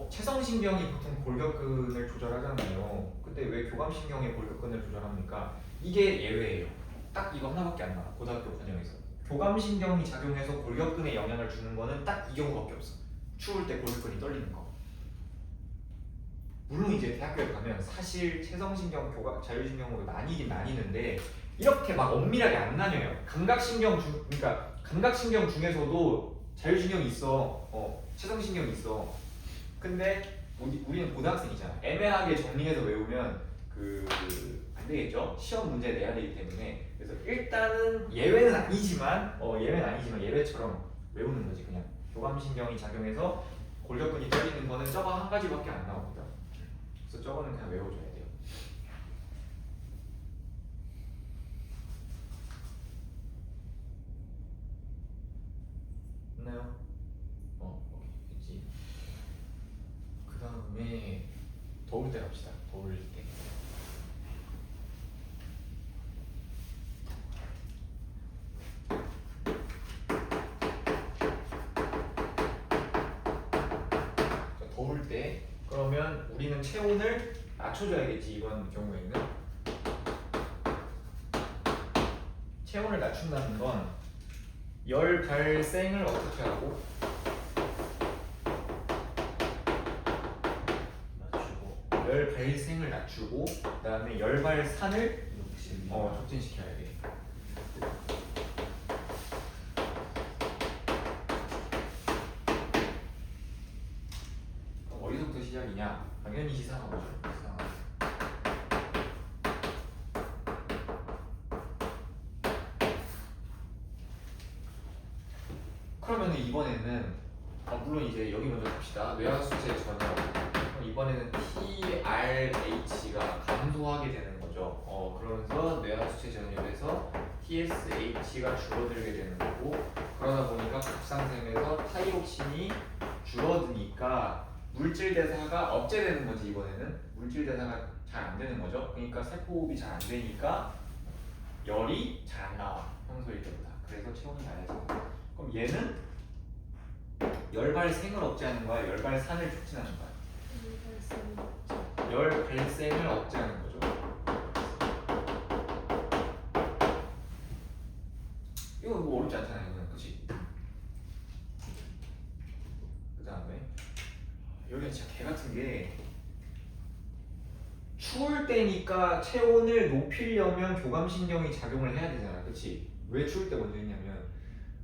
체성신경이 보통 골격근을 조절하잖아요. 근데 왜 교감신경이 골격근을 조절합니까? 이게 예외예요. 딱 이거 하나밖에 안 나와. 고등학교 과정에서. 교감신경이 작용해서 골격근에 영향을 주는 거는 딱 이 경우밖에 없어. 추울 때 골격근이 떨리는 거. 물론 이제 대학교에 가면 사실 체성신경, 자율신경으로 나뉘긴 나뉘는데 이렇게 막 엄밀하게 안 나뉘어요. 그러니까 감각신경 중에서도 자율신경이 있어. 체성신경이 있어. 근데 우리는 고등학생이잖아. 애매하게 정리해서 외우면 안 되겠죠. 시험 문제 내야 되기 때문에. 그래서 일단은 예외는 아니지만 예외처럼 외우는 거지 그냥. 교감신경이 작용해서 골격근이 떨리는 거는 저거 한 가지밖에 안 나옵니다. 그래서 저거는 그냥 외워줘야 돼요. 됐나요? 오케이, 됐지. 그 다음에 더울 때 갑시다. 더울 때. 자, 더울 때 그러면 우리는 체온을 낮춰줘야겠지. 이번 경우에는 체온을 낮춘다는 건 열 발생을 어떻게 하고 낮추고 열 발생을 낮추고 그다음에 열 발산을 욕실 촉진시켜야 돼. 그럼 어디서부터 시작이냐? 당연히 시상하고죠. 시상하고. 그러면 이번에는 물론 이제 여기 먼저 갑시다. 뇌하수체 전염. 그럼 이번에는 TRH가 감소하게 되는 거죠. 그러면서 뇌하수체 전염에서 TSH가 줄어들게 되는 거고, 그러다 보니까 갑상샘에서 타이록신이 줄어드니까 물질 대사가 억제되는 거지. 이번에는 물질 대사가 잘 안 되는 거죠. 그러니까 세포호흡이 잘 안 되니까 열이 잘 안 나와. 평소일 때보다. 그래서 체온이 낮아지고. 그럼 얘는 열 발생을 억제하는 거야, 열 발산을 촉진하는 거야? 열 발생을 억제하는 거죠. 이거 뭐 어렵지 않잖아요, 이거는. 그치? 그 다음에 여기는 진짜 개 같은 게 추울 때니까 체온을 높이려면 교감신경이 작용을 해야 되잖아. 그치? 왜 추울 때 먼저 했냐면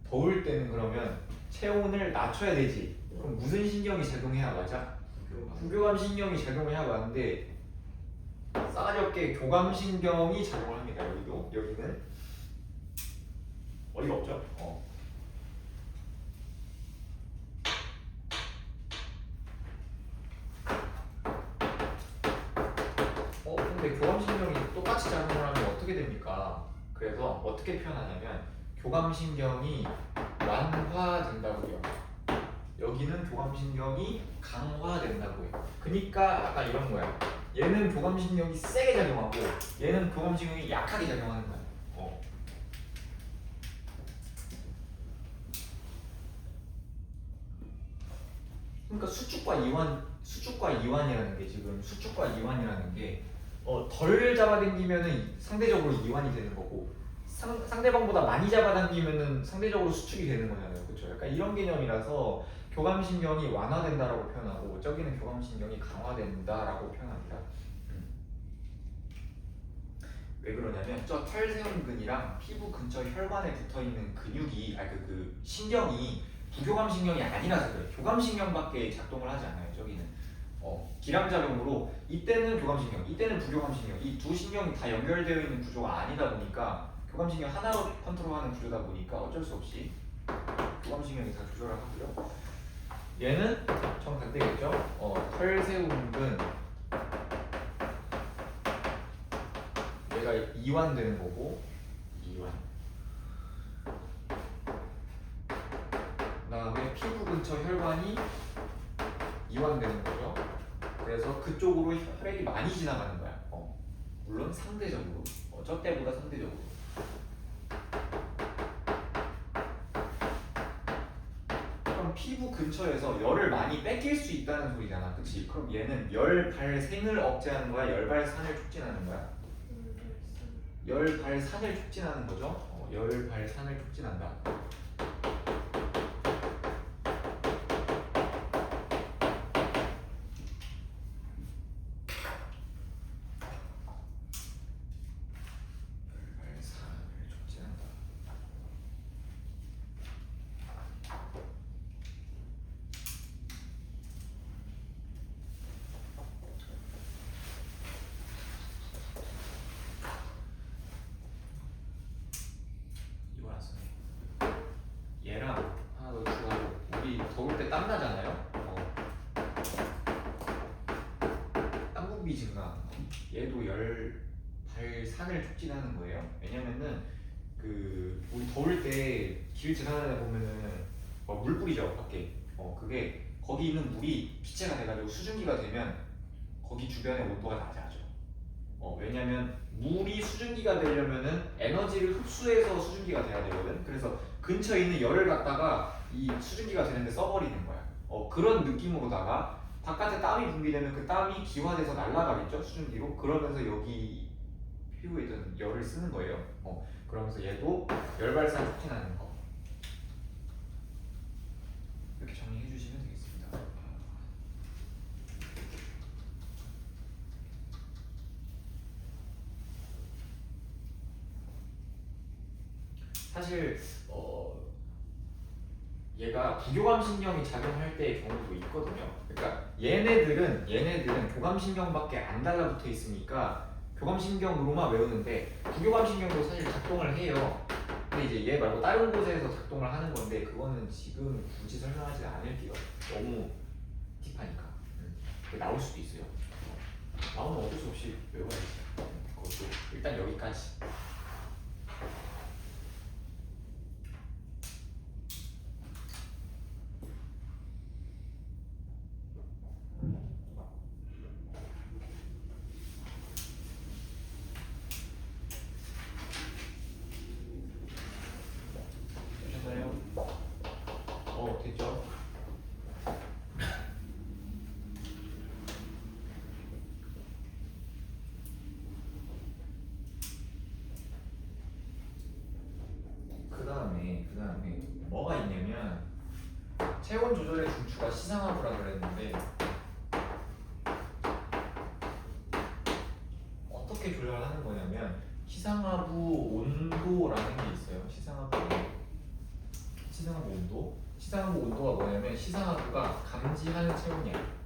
더울 때는 그러면 체온을 낮춰야 되지. 그럼 무슨 신경이 작용해야 맞아? 부교감신경이 작용해야 맞는데 싸가지 없게 교감신경이 작용을 합니다. 여기는 어이가 없죠? 근데 교감신경이 똑같이 작용을 하면 어떻게 됩니까? 그래서 어떻게 표현하냐면 교감신경이 완화된다고요. 여기는 교감신경이 강화된다고요. 그러니까 약간 이런 거야. 얘는 교감신경이 세게 작용하고 얘는 교감신경이 약하게 작용하는 거야. 그러니까 수축과 이완이라는 게 지금 수축과 이완이라는 게 덜 잡아당기면은 상대적으로 이완이 되는 거고 상대방보다 많이 잡아당기면은 상대적으로 수축이 되는 거잖아요. 그렇죠? 약간 이런 개념이라서 교감신경이 완화된다라고 표현하고 저기는 교감신경이 강화된다라고 표현합니다. 왜 그러냐면 저 털세운근이랑 피부 근처 혈관에 붙어있는 근육이 그 신경이 부교감신경이 아니라서 그래요. 교감신경밖에 작동을 하지 않아요. 저기는 기량작용으로 이때는 교감신경, 이때는 부교감신경 이 두 신경이 다 연결되어 있는 구조가 아니다 보니까 교감신경 하나로 컨트롤하는 구조다 보니까 어쩔 수 없이 교감신경이 다 조절을 하고요. 얘는 정반대겠죠. 털세운근 얘가 이완되는 거고 이완. 그다음에 피부 근처 혈관이 이완되는 거죠. 그래서 그쪽으로 혈액이 많이 지나가는 거야. 물론 상대적으로. 저 때보다 상대적으로. 그럼 피부 피부 근처에서 열을 많이 뺏길 수 있다는 소리잖아, 그치? 그럼 얘는 열 발생을 억제하는 거야? 열 발산을 촉진하는 거야? 열 발산을 촉진하는 거죠? 열 발산을 촉진한다. 열 발산을 촉진한다. 이거 안 쓰네. 얘랑 하나 더 추가로 우리 더울 때 땀 나잖아요. 땀 분비 증가. 얘도 열 발산을 촉진하는 거예요. 왜냐면은 그 우리 더울 때 길 지나다니다 보면은 물 뿌리죠 밖에. 그게 거기 있는 물이 기체가 돼가지고 수증기가 되면 거기 주변의 온도가 낮아져. 왜냐면 물이 수증기가 되려면은 에너지를 흡수해서 수증기가 돼야 되거든. 그래서 근처에 있는 열을 갖다가 이 수증기가 되는데 써버리는 거야. 그런 느낌으로다가 바깥에 땀이 분비되면 그 땀이 기화돼서 날아가겠죠, 수증기로. 그러면서 여기 피부에 있던 열을 쓰는 거예요. 그러면서 얘도 열 발산 촉진하는 거. 이렇게 정리해 주시면 되겠습니다. 사실 얘가 부교감신경이 작용할 때의 경우도 있거든요. 그러니까 얘네들은 교감신경밖에 안 달라붙어 있으니까 교감신경으로만 외우는데 부교감신경도 사실 작동을 해요. 근데 이제 얘 말고 다른 곳에서 작동을 하는 건데 그거는 지금 굳이 설명하지 않을게요. 너무 딥하니까. 나올 수도 있어요. 나오면 어쩔 수 없이 외워야지. 그것도 일단 여기까지. 되셨나요? 됐죠? 그 다음에 뭐가 있냐면 체온 조절의 중추가 시상하부라 그랬는데 어떻게 조절하는 거냐면 시상하부 온도라는 게 있어요. 시상하부 온도. 시상하부 온도가 뭐냐면 시상하부가 감지하는 체온이야.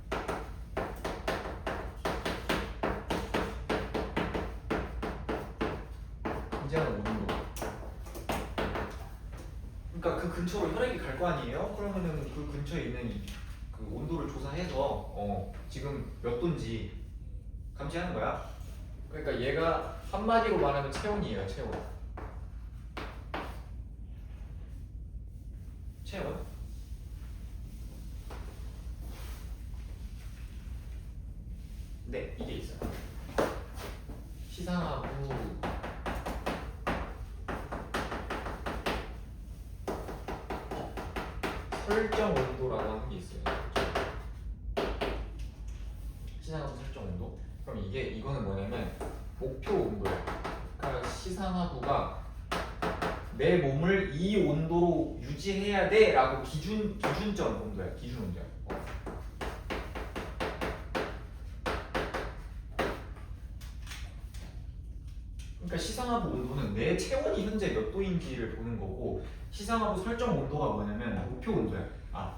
감지하는 온도. 그러니까 그 근처로 혈액이 갈 거 아니에요? 그러면은 그 근처에 있는 그 온도를 조사해서 지금 몇 도인지 감지하는 거야. 그러니까 얘가 한마디로 말하면 체온이에요. 체온. 네, 이게 있어요. 시상하부 설정 온도라고 하는 게 있어요. 시상하부 설정 온도. 그럼 이거는 뭐냐면 목표 온도야. 그러니까 시상하부가 내 몸을 이 온도로 유지해야 돼라고 기준점 온도야. 기준 온도야. 그러니까 시상하부 온도는 내 체온이 현재 몇 도인지를 보는 거고, 시상하부 설정 온도가 뭐냐면 목표 온도야.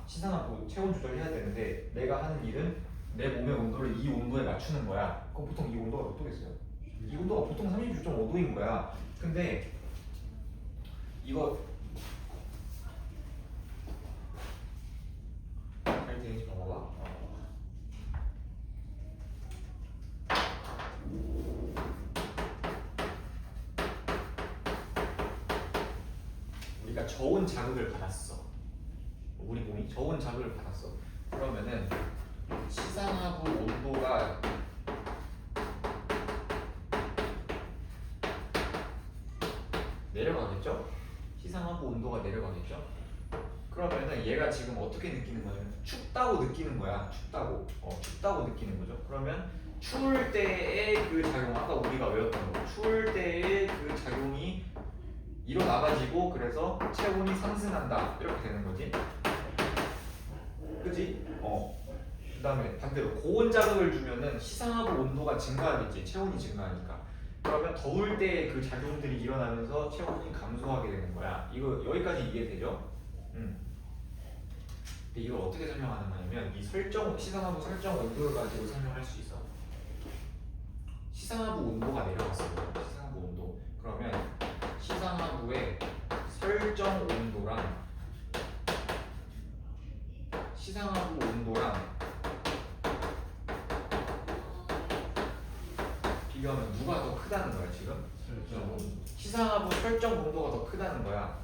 시상하부 체온 조절해야 되는데 내가 하는 일은 내 몸의 온도를 이 온도에 맞추는 거야. 그럼 보통 이 온도가 몇 도겠어요? 이 온도가 보통 36.5도인 거야. 근데 이거 잘 되는지 봐봐. 우리가 저온 자극을 받았어. 우리 몸이 저온 자극을 받았어. 그러면은 시상하부 온도가 내려가겠죠? 시상하부 온도가 내려가겠죠? 그러면은 얘가 지금 어떻게 느끼는 거냐면 춥다고 느끼는 거야. 춥다고 느끼는 거죠. 그러면 추울 때의 그 작용, 아까 우리가 외웠던 거, 추울 때의 그 작용이 일어나가지고 그래서 체온이 상승한다 이렇게 되는 거지. 그지? 그 다음에 반대로 고온 자극을 주면은 시상하부 온도가 증가하겠지. 체온이 증가하니까. 그러면 더울 때 그 작용들이 일어나면서 체온이 감소하게 되는 거야. 이거 여기까지 이해되죠? 근데 이걸 어떻게 설명하는 거냐면 이 시상하부 설정 온도를 가지고 설명할 수 있어. 시상하부 온도가 내려갔어요. 시상하부 온도. 그러면 시상하부의 설정 온도랑 시상하부 온도랑 비교하면 누가 더 크다는 거야 지금? 시상하부 설정 온도가 더 크다는 거야.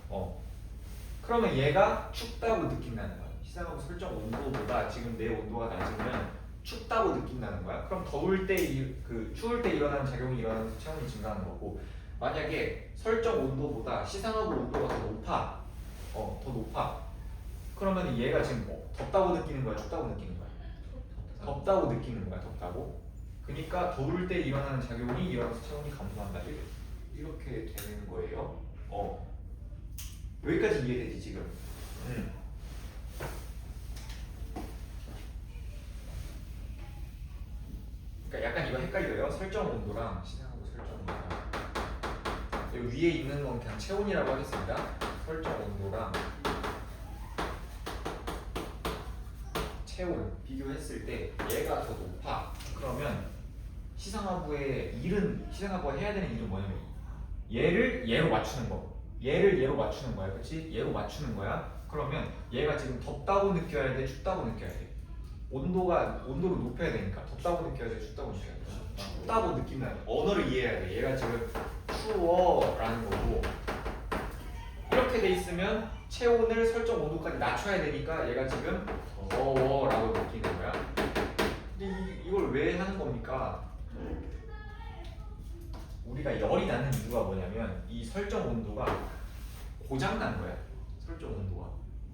그러면 얘가 춥다고 느낀다는 거야. 시상하부 설정 온도보다 지금 내 온도가 낮으면 춥다고 느낀다는 거야. 그럼 추울 때 일어나는 작용이 일어나면서 체온이 증가하는 거고, 만약에 설정 온도보다 시상하부 온도가 더 높아, 더 높아. 그러면 얘가 지금 덥다고 느끼는 거야, 춥다고 느끼는 거야? 덥다고 느끼는 거야, 덥다고. 그러니까 더울 때 일어나는 작용이 일어나서 체온이 감소한다. 이렇게 되는 거예요. 여기까지 이해되지 지금? 그러니까 약간 이거 헷갈려요. 설정 온도랑 시상하부 설정 온도랑. 여기 위에 있는 건 그냥 체온이라고 하겠습니다. 설정 온도랑 체온 비교했을 때 얘가 더 높아. 그러면 시상하부가 해야 되는 일은 뭐냐면 얘를 얘로 맞추는 거. 얘를 얘로 맞추는 거야. 그렇지? 얘로 맞추는 거야. 그러면 얘가 지금 덥다고 느껴야 돼, 춥다고 느껴야 돼. 온도를 높여야 되니까 덥다고 느껴야 돼, 춥다고 느껴야 돼. 춥다고 느끼면 언어를 이해해야 돼. 얘가 지금 추워라는 거고, 이렇게 돼 있으면 체온을 설정 온도까지 낮춰야 되니까 얘가 지금 더워라고 느끼는 거야. 근데 이걸 왜 하는 겁니까? 우리가 열이 나는 이유가 뭐냐면 이 설정 온도가 고장 난 거야. 설정 온도가.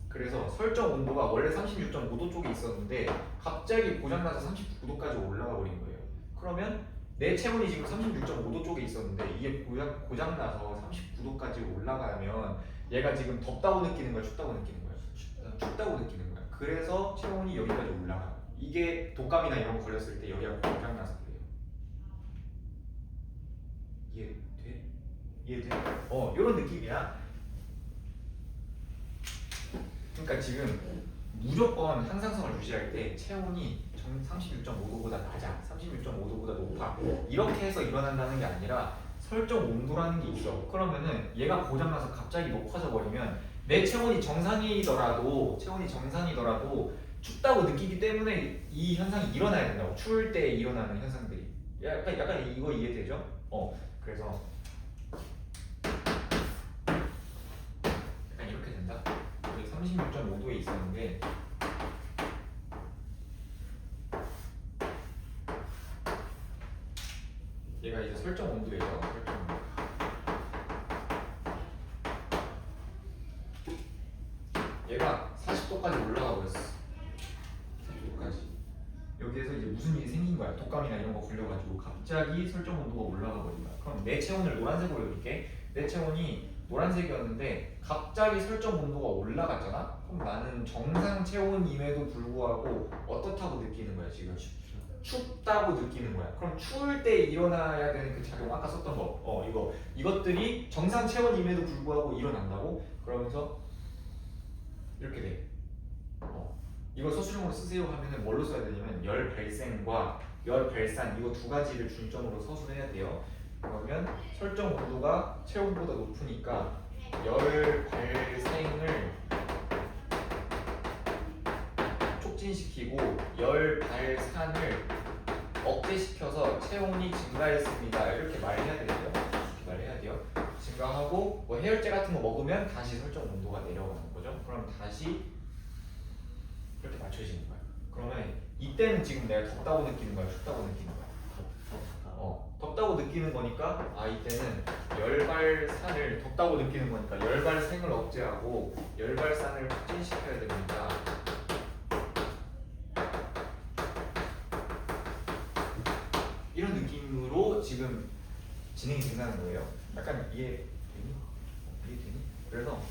그래서 설정 온도가 원래 36.5도 쪽에 있었는데 갑자기 고장 나서 39도까지 올라가 버린 거예요. 그러면 내 체온이 지금 36.5도 쪽에 있었는데 이게 고장 나서 39도까지 올라가면 얘가 지금 덥다고 느끼는 거야, 춥다고 느끼는 거야? 춥다고 느끼는 거야. 그래서 체온이 여기까지 올라가. 이게 독감이나 이런 거 걸렸을 때 여기가 고장 나서 그래요. 이해돼? 이해돼? 이런 느낌이야. 그러니까 지금 무조건 항상성을 유지할 때 체온이 36.5도보다 낮아, 36.5도보다 높아, 이렇게 해서 일어난다는 게 아니라 설정 온도라는 게 있어. 그러면은 얘가 고장나서 갑자기 높아져 버리면 내 체온이 정상이더라도 춥다고 느끼기 때문에 이 현상이 일어나야 된다고. 추울 때 일어나는 현상들이 약간 이거 이해되죠? 그래서 약간 이렇게 된다. 여기 36.5도에 있었는데 얘가 이제 설정 온도예요. 설정 온도. 얘가 40도까지 올라가 버렸어. 40도까지. 여기에서 이제 무슨 일이 생긴 거야. 독감이나 이런 거 걸려가지고 갑자기 설정 온도가 올라가 버린다. 그럼 내 체온을 노란색으로 해볼게. 내 체온이 노란색이었는데 갑자기 설정 온도가 올라갔잖아. 그럼 나는 정상 체온임에도 불구하고 어떻다고 느끼는 거야 지금? 춥다고 느끼는 거야. 그럼 추울 때 일어나야 되는 그 작용, 아까 썼던 거, 이것들이 정상 체온임에도 불구하고 일어난다고? 그러면서 이렇게 돼. 이걸 서술형으로 쓰세요 하면은 뭘로 써야 되냐면 열 발생과 열 발산, 이거 두 가지를 중점으로 서술해야 돼요. 그러면 설정 온도가 체온보다 높으니까 열 발생을 촉진시키고 열 발산을 억제시켜서 체온이 증가했습니다. 이렇게 말해야 되죠. 이렇게 말해야 돼요. 증가하고 뭐 해열제 같은 거 먹으면 다시 설정 온도가 내려가는 거죠. 그럼 다시 이렇게 맞춰지는 거야. 그러면 이때는 지금 내가 덥다고 느끼는 거야, 춥다고 느끼는 거야? 덥다고 덥다고 느끼는 거니까 이때는 열발산을 덥다고 느끼는 거니까 열발생을 억제하고 열발산을 촉진시켜야 됩니다. 이런 느낌으로 지금 진행이 된다는 거예요. 약간 이해되니? 이해되니? 그래서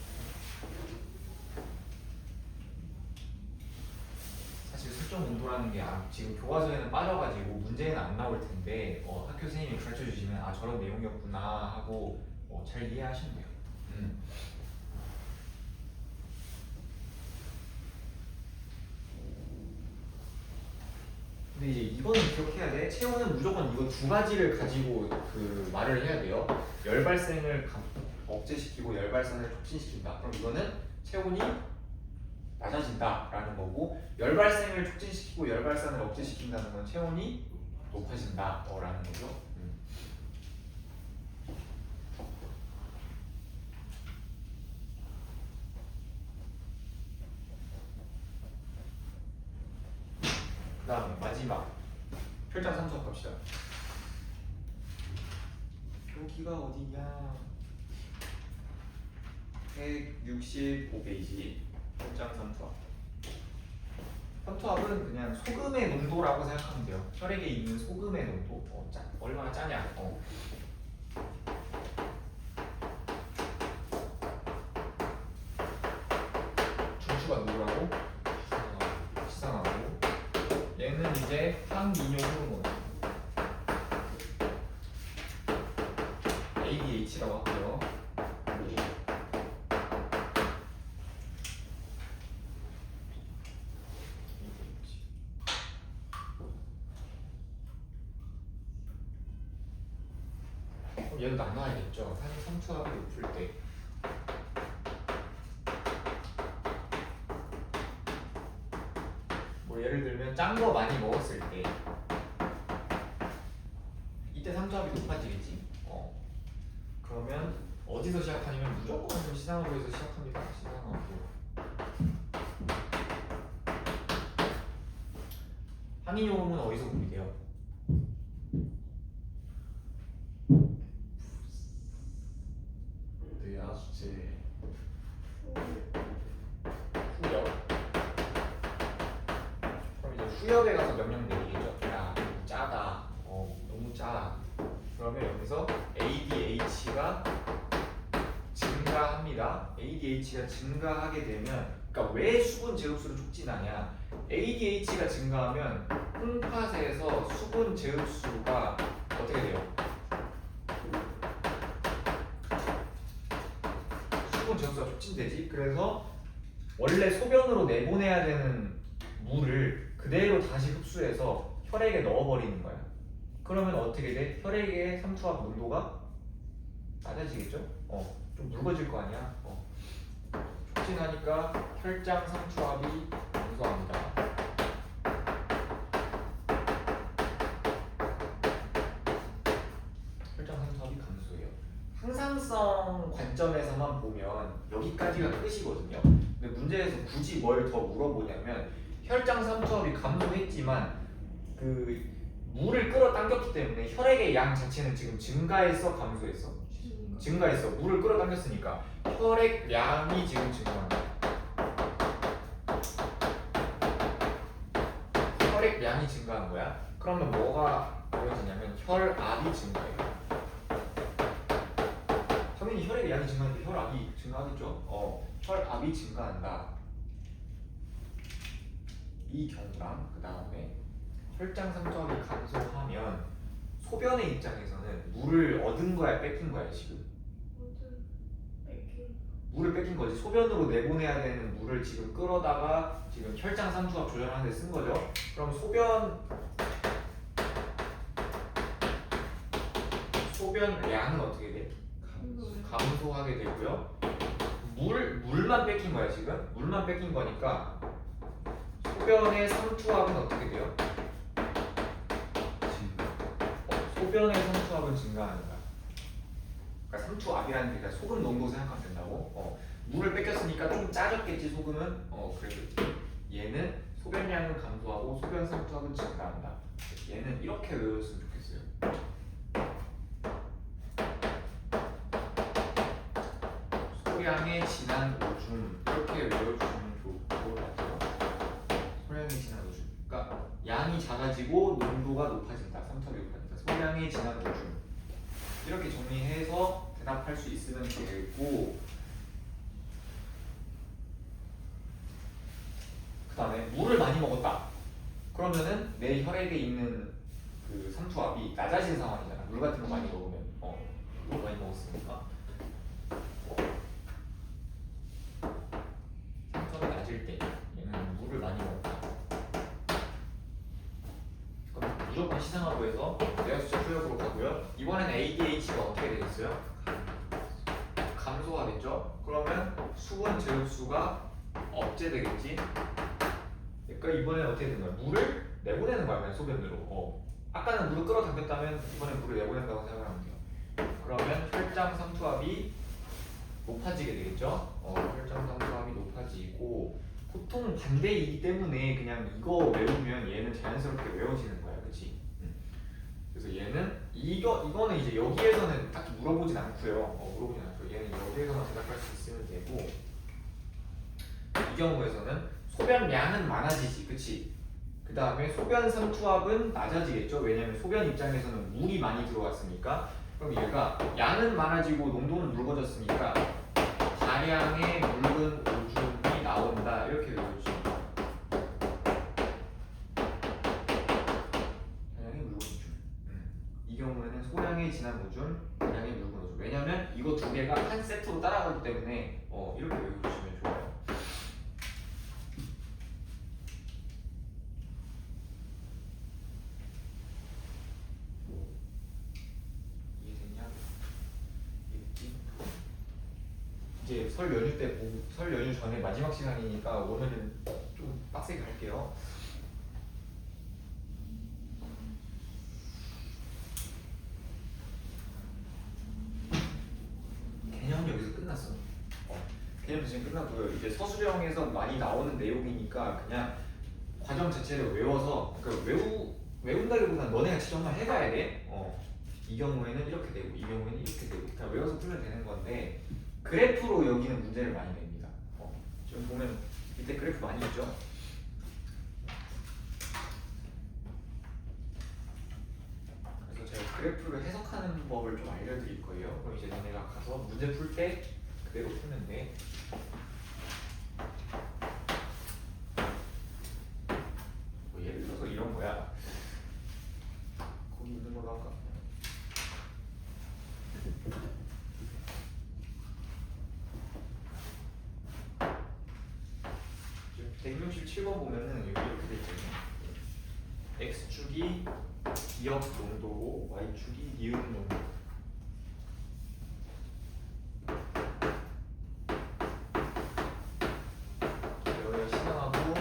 사실 수적 온도라는 게 지금 교과서에는 빠져가지고 문제는 안 나올 텐데 학교 선생님이 가르쳐 주시면 저런 내용이었구나 하고 잘 이해하시면 돼요. 근데 이제 이거는 기억해야 돼. 체온은 무조건 이거 두 가지를 가지고 그 말을 해야 돼요. 열발생을 억제시키고 열발산을 촉진시킨다. 그럼 이거는 체온이 낮아진다라는 거고, 열발생을 촉진시키고 열발산을 억제시킨다는 건 체온이 높아진다라는 거죠. 그 다음에 마지막 혈장 삼수학 갑시다. 여기가 어디냐? 165페이지 혈장 삼투압. 삼투압은 그냥 소금의 농도라고 생각하면 돼요. 혈액에 있는 소금의 농도. 얼마나 짜냐? 중추가 누구라고? 시산하고. 얘는 이제 항민용 호르몬. ADH라고 하고요. 얘도 나눠야겠죠. 사실 삼투압이 높을 때 뭐 예를 들면 짠 거 많이 먹었을 때 이때 삼투압이 높아지겠지. 그러면 어디서 시작하냐면 무조건 시상으로에서 시작합니다. 시상으로. 항인요금은 어디서 분비돼요? 뇌하수체 후엽. 그럼 이제 후엽에 가서 명령 내리겠죠. 야, 너무 짜다. 너무 짜. 그러면 여기서 ADH가 증가합니다. ADH가 증가하게 되면, 그러니까 왜 수분 제흡수를 촉진하냐? ADH가 증가하면 콩팥에서 수분 제흡수가 어떻게 돼요? 수분 제흡수가 촉진되지. 그래서 원래 소변으로 내보내야 되는 물을 그대로 다시 흡수해서 혈액에 넣어버리는 거야. 그러면 어떻게 돼? 혈액의 삼투압 농도가 낮아지겠죠? 좀 묽어질 거 아니야? 촉진하니까 혈장 삼투압이 감소합니다. 혈장 삼투압이 감소해요. 항상성 관점에서만 보면 여기까지가 끝이거든요. 근데 문제에서 굳이 뭘 더 물어보냐면 혈장 삼투압이 감소했지만 그 물을 끌어당겼기 때문에 혈액의 양 자체는 지금 증가했어, 감소했어? 증가했어. 물을 끌어당겼으니까 혈액량이 지금 증가한다. 혈액량이 증가한 거야. 그러면 뭐가 보여지냐면 혈압이 증가해요. 당연히 혈액 양이 증가하는데 혈압이 증가하겠죠? 혈압이 증가한다. 이 경우랑 그 다음에 혈장 삼투압이 감소하면 소변의 입장에서는 물을 얻은 거야, 뺏긴 거야 지금? 물을 뺏긴 거지. 소변으로 내보내야 되는 물을 지금 끌어다가 지금 혈장 삼투압 조절하는 데 쓴 거죠. 그럼 소변량은 어떻게 돼? 감소하게 되고요. 물만 뺏긴 거야 지금. 물만 뺏긴 거니까 소변의 삼투압은 어떻게 돼요? 소변의 삼투압은 증가하는 거야. 그러니까 삼투압이라는 게 그러니까 소금 농도 생각하면 된다고. 물을 뺏겼으니까 좀 짜졌겠지 소금은. 그랬겠지. 얘는 소변량은 감소하고 소변 삼투압은 증가한다. 얘는 이렇게 외웠으면 좋겠어요. 소량의 진한 오줌 이렇게 외워주시면 좋을 것 같아요. 소량의 진한 오줌. 그러니까 양이 작아지고 농도가 높아진다. 삼투압이 높아진다. 소량의 진한 오줌. 이렇게 정리해서 대답할 수 있으면 되고, 그 다음에 물을 많이 먹었다. 그러면은 내 혈액에 있는 그 삼투압이 낮아진 상황이잖아. 물 같은 거 많이 먹으면 물 많이 먹었으니까 삼투압이 낮을 때 얘는 물을 많이 먹었다. 그럼 무조건 시상하고에서 내각수제 투약으로 가고요. 이번엔 ADH가 어떻게 되겠어요? 감소하겠죠? 그러면 수분 제흡수가 억제되겠지? 그러니까 이번엔 어떻게 된 거야? 물을 내보내는 거야, 그냥 소변으로. 아까는 물을 끌어당겼다면 이번엔 물을 내보낸다고 생각하면 돼요. 그러면 혈장 삼투압이 높아지게 되겠죠? 혈장 삼투압이 높아지고, 보통 반대이기 때문에 그냥 이거 외우면 얘는 자연스럽게 외워지는 거야, 그치? 그래서 얘는 이거는 이제 여기에서는 딱히 물어보진 않고요. 물어보진 않고 얘는 여기에서만 대답할 수 있으면 되고, 이 경우에서는 소변량은 많아지지, 그치? 그 다음에 소변 삼투압은 낮아지겠죠? 왜냐면 소변 입장에서는 물이 많이 들어갔으니까. 그럼 얘가 양은 많아지고 농도는 묽어졌으니까 다량의 묽은 오줌이 나온다. 이렇게 외워주시면 돼요. 다량의 묽은 오줌. 이 경우에는 소량의 진한 오줌, 다량의 묽은 오줌. 왜냐면 이거 두 개가 한 세트로 따라가기 때문에 이렇게 외워주시면 좋아요. 이제 설 연휴 때 설 연휴 전에 마지막 시간이니까 오늘은 좀 빡세게 할게요. 개념은 여기서 끝났어. 개념 지금 끝났고요. 이제 서술형에서 많이 나오는 내용이니까 그냥 과정 자체를 외워서, 그러니까 외운다기보다는 너네가 직접 한번 해봐야 돼. 이 경우에는 이렇게 되고 이 경우에는 이렇게 되고 그냥 외워서 풀면 되는 건데, 그래프로 여기는 문제를 많이 냅니다. 지금 보면 밑에 그래프 많이 있죠? 그래서 제가 그래프를 해석하는 법을 좀 알려드릴 거예요. 그럼 이제 너네가 가서 문제 풀 때 그대로 풀면 돼. 뭐 예를 들어서 이런 거야. 거기 있는 걸로 할까? 167번 보면은 여기 이렇게 돼 있거든요. x축이 기억 농도고 y축이 니은 농도. 여기가 시장하고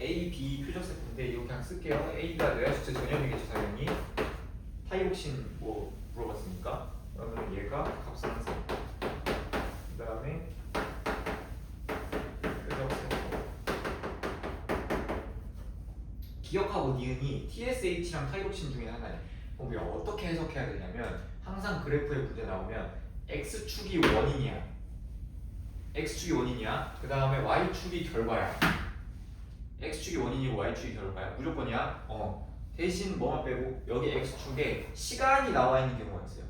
A, B 표적 세트인데 이거 그냥 쓸게요. A가 내각수제 전염이겠죠, 당연히. 타이옥신 뭐 물어봤으니까. 그러면 얘가 갑상선. 그 다음에 기억하고 니은이 TSH랑 타이록신 중에 하나예요. 그럼 우리가 어떻게 해석해야 되냐면, 항상 그래프에 문제 나오면 X축이 원인이야. X축이 원인이야. 그 다음에 Y축이 결과야. X축이 원인이고 Y축이 결과야. 무조건이야. 대신 뭐만 빼고 여기 X축에 시간이 나와 있는 경우가 있어요.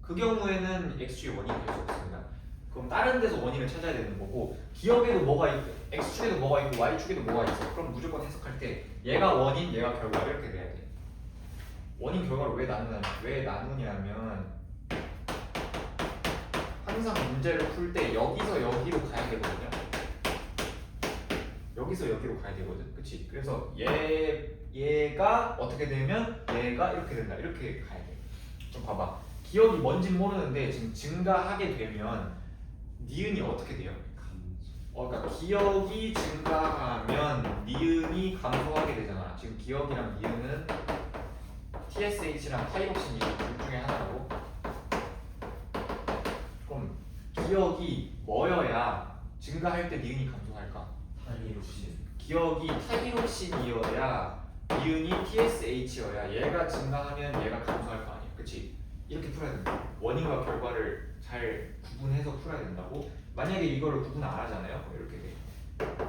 그 경우에는 X축이 원인이 될 수 없습니다. 그럼 다른 데서 원인을 찾아야 되는 거고, 기억에도 뭐가 있고 X축에도 뭐가 있고 Y축에도 뭐가 있어. 그럼 무조건 해석할 때 얘가 원인, 얘가 결과 이렇게 돼야 돼. 원인 결과를 왜 나누냐면 항상 문제를 풀 때 여기서 여기로 가야 되거든요. 여기서 여기로 가야 되거든. 그치? 그래서 얘가 어떻게 되면 얘가 이렇게 된다. 이렇게 가야 돼. 좀 봐봐. 기억이 뭔진 모르는데 지금 증가하게 되면 니은이 어떻게 돼요? 그러니까 기억이 증가하면 니은이 감소하게 되잖아. 지금 기억이랑 니은은 TSH랑 타이록신이 둘 중에 하나라고. 그럼 기억이 뭐여야 증가할 때 니은이 감소할까? 타이록신. 기억이 타이록신이어야 니은이 TSH여야 얘가 증가하면 얘가 감소할 거 아니야. 그치? 이렇게 풀어야 된다. 원인과 결과를 잘 구분해서 풀어야 된다고. 만약에 이거를 구분 안 하잖아요. 이렇게 돼.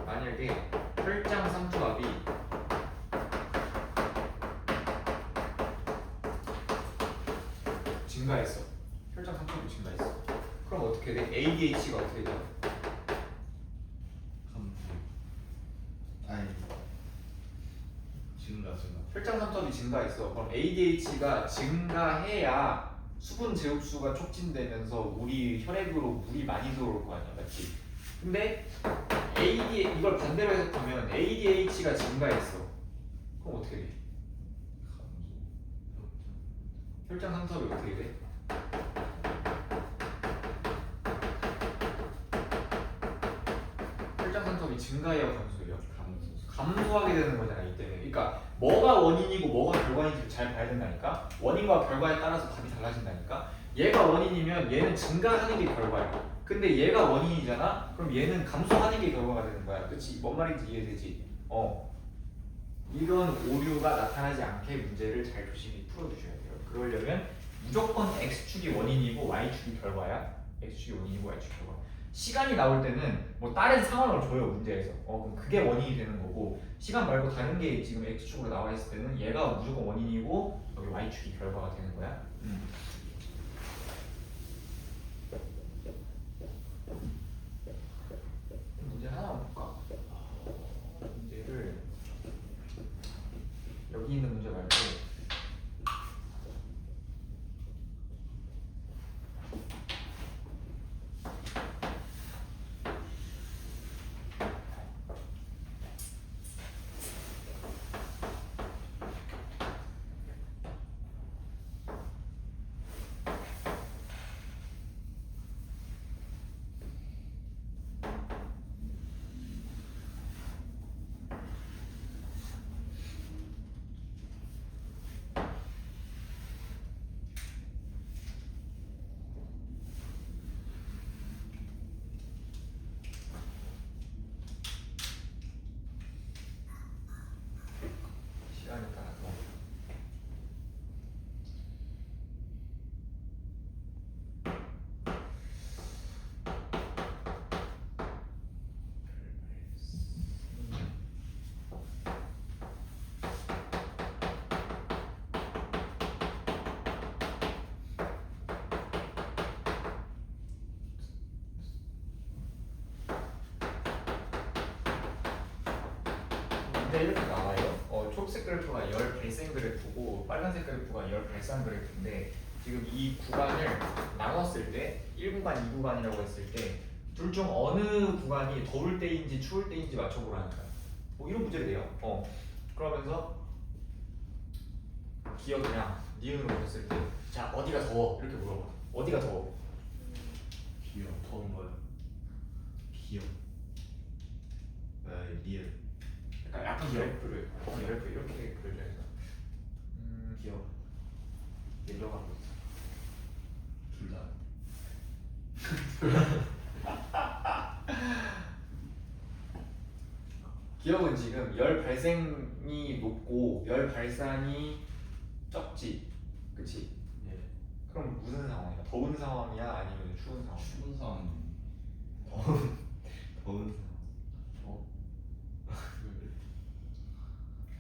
만약에 혈장 삼투압이 증가했어. 혈장 삼투압이 증가했어. 그럼 어떻게 돼? ADH가 어떻게 돼? 감소. 아니. 증가. 혈장 삼투압이 증가했어. 그럼 ADH가 증가해야 수분 제흡수가 촉진되면서 우리 혈액으로 물이 많이 들어올 거 아니야, 맞지? 근데 이걸 반대로 해석하면 ADH가 증가했어. 그럼 어떻게 돼? 혈장 삼투압이 어떻게 돼? 혈장 삼투압이 증가해야 감소해요. 감소하게 되는 거잖아 이때는. 그러니까 뭐가 원인이고 뭐가 결과인지를 잘 봐야 된다니까. 원인과 결과에 따라서 답이 달라진다니까. 얘가 원인이면 얘는 증가하는 게 결과야. 근데 얘가 원인이잖아. 그럼 얘는 감소하는 게 결과가 되는 거야. 그치? 뭔 말인지 이해되지? 이런 오류가 나타나지 않게 문제를 잘 조심히 풀어주셔야 돼요. 그러려면 무조건 x축이 원인이고 y축이 결과야. x축이 원인이고 y축이 결과. 시간이 나올 때는 뭐 다른 상황을 줘요 문제에서. 그럼 그게 원인이 되는 거고, 시간 말고 다른 게 지금 x축으로 나와 있을 때는 얘가 무조건 원인이고 여기 y축이 결과가 되는 거야. 문제 하나만 볼까? 문제를 여기 있는 문제 말고 시간에 따라서 근데 이렇게 나와요. 초록색 그래프가 열 발생 그래프고 빨간색 그래프가 열 발산 그래프인데, 지금 이 구간을 나눴을 때 1구간, 2구간이라고 했을 때 둘 중 어느 구간이 더울 때인지 추울 때인지 맞춰보라는 거야. 뭐 이런 문제를 내요. 그러면서 기억이랑 니은으로 보셨을 때 자 어디가 더워? 이렇게 물어봐. 어디가 더워? 기억. 더운 거요. 기억. 리을. 그러니까 약간 그래프를 그래프 이렇게 그려줘야 돼. 기억. 내려가고 있어. 둘 다. 기억은 지금 열 발생이 높고 열 발산이 적지, 그치? 예. 그럼 무슨 상황이야? 더운 상황이야? 아니면 추운 상황? 추운 상황. 더운 상황.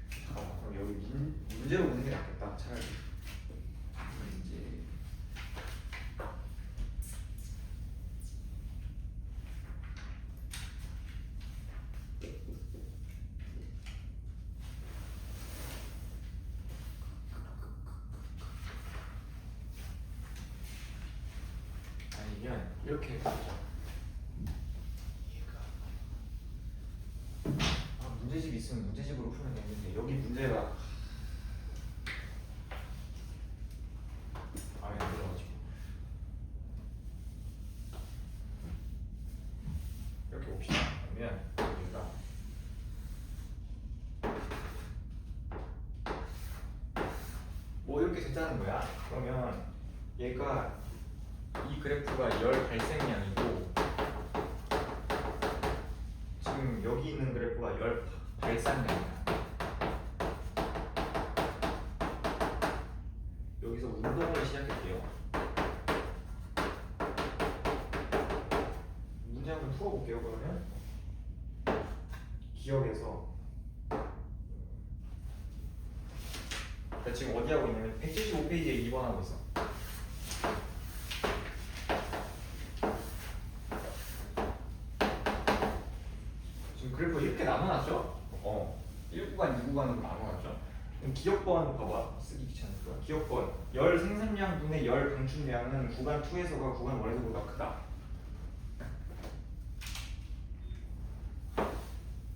잠깐만, 그럼 여기 문제로 보는 게 낫겠다 차라리. 문제. 아니면 이렇게 해보자. 문제집 있으면 문제집으로 풀면 되는데 여기 문제가 아예 안 들어가지고 이렇게 봅시다. 그러면 여기가 뭐 이렇게 됐다는 거야. 그러면 얘가 이 그래프가 열 발생량이고 지금 여기 있는 그래프가 열 발산량이야. 여기서 운동을 시작할게요. 기억에서 나 지금 어디 하고 있냐면 175페이지에 2번 하고 있어. 지금 그래프 이렇게 나눠놨죠? 1구간, 2구간으로 나눠놨죠? 그럼 기억번 봐봐. 쓰기 귀찮으니까. 기억번 열 생산량 분의 열 방출량은 구간 2에서가 구간 1에서보다 크다.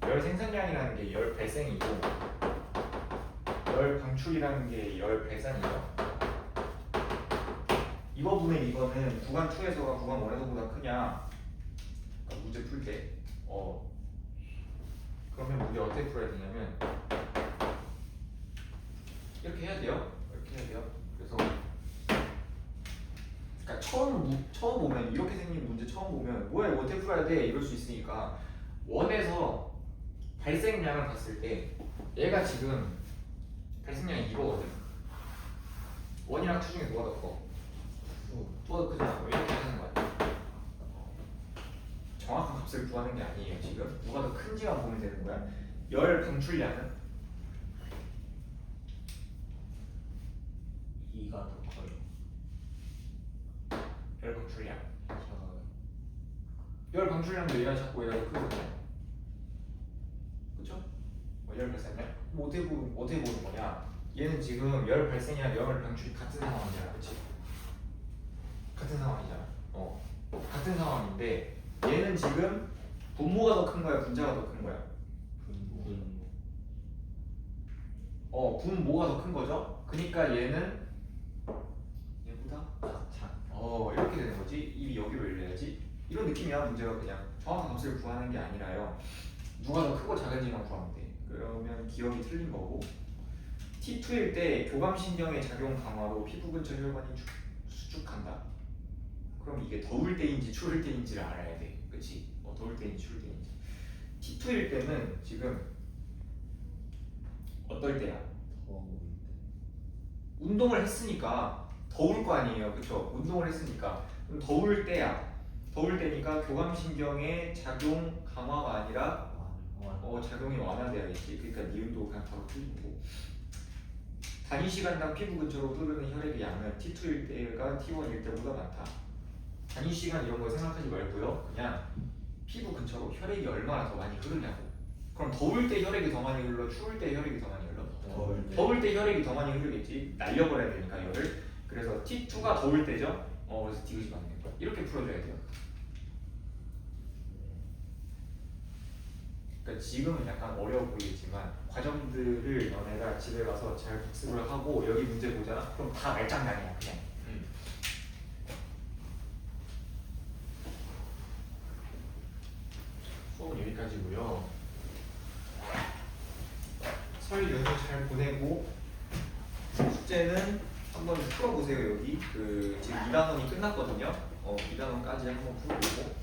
열 생산량이라는 게 열 발생이고 열 방출이라는 게 열 배산이죠. 이거분의 이거는 구간 2에서가 구간 1에서보다 크냐? 그러니까 문제 풀 때 그러면 문제 어떻게 풀어야 되냐면 이렇게 해야 돼요. 이렇게 해야 돼요. 그래서 그러니까 처음 보면 이렇게 생긴 문제 처음 보면 뭐야 이거 어떻게 풀어야 돼 이럴 수 있으니까 원에서 발생량을 봤을 때 얘가 지금 발생량이 이거거든. 원이랑 투 중에 누가 더 커? 누가 더 크잖아. 뭐 이렇게 하는 거야. 정확한 값을 구하는 게 아니에요. 지금 누가 더 큰지만 보면 되는 거야. 열 방출량은 2가 더 커요. 열 방출량. 작아요. 열 방출량도 얘가 작고 얘가 더 크거든요. 그쵸? 열 발생량? 뭐 어떻게 보는 거냐? 얘는 지금 열 발생이랑 열 방출이 같은 상황이잖아, 그치? 같은 상황이잖아. 같은 상황인데 얘는 지금 분모가 더 큰 거야, 분자가 더 큰 거야? 분모가 더 큰 거죠? 그러니까 얘는 얘보다 이렇게 되는 거지. 입이 여기로 열려야지. 이런 느낌이야. 문제가 그냥 정확한 값을 구하는 게 아니라요. 누가 더 크고 작은지만 구하면 돼. 그러면 기억이 틀린 거고. T2일 때 교감신경의 작용 강화로 피부 근처 혈관이 수축한다. 그럼 이게 더울 때인지 추울 때인지를 알아야 돼. 그치? 더울 때인지 추울 때인지. T2일 때는 지금 어떨 때야? 운동을 했으니까 더울 거 아니에요. 그쵸? 운동을 했으니까. 그럼 더울 때야. 더울 때니까 교감신경의 작용 강화가 아니라 작용이 완화되어야겠지. 그러니까 니은도 그냥 바로 틀린 거고. 단위 시간당 피부 근처로 흐르는 혈액의 양은 T2일 때가 T1일 때보다 많다. 단위 시간 이런 거 생각하지 말고요. 그냥 피부 근처로 혈액이 얼마나 더 많이 흐르냐고. 그럼 더울 때 혈액이 더 많이 흘러? 추울 때 혈액이 더 많이 흘러? 더울 때 혈액이 더 많이 흐르겠지. 날려버려야 되니까 열을. 그래서 T2가 더울 때죠. 그래서 디귿이 맞는 거야. 이렇게 풀어줘야 돼요. 그러니까 지금은 약간 어려워 보이겠지만 과정들을 너네가 집에 가서 잘 복습을 하고 여기 문제 보잖아? 그럼 다 말장난이야 그냥. 수업은 여기까지고요. 설 연휴 잘 보내고 숙제는 한번 풀어보세요. 여기 지금 2단원이 끝났거든요. 2단원까지 한번 풀어보고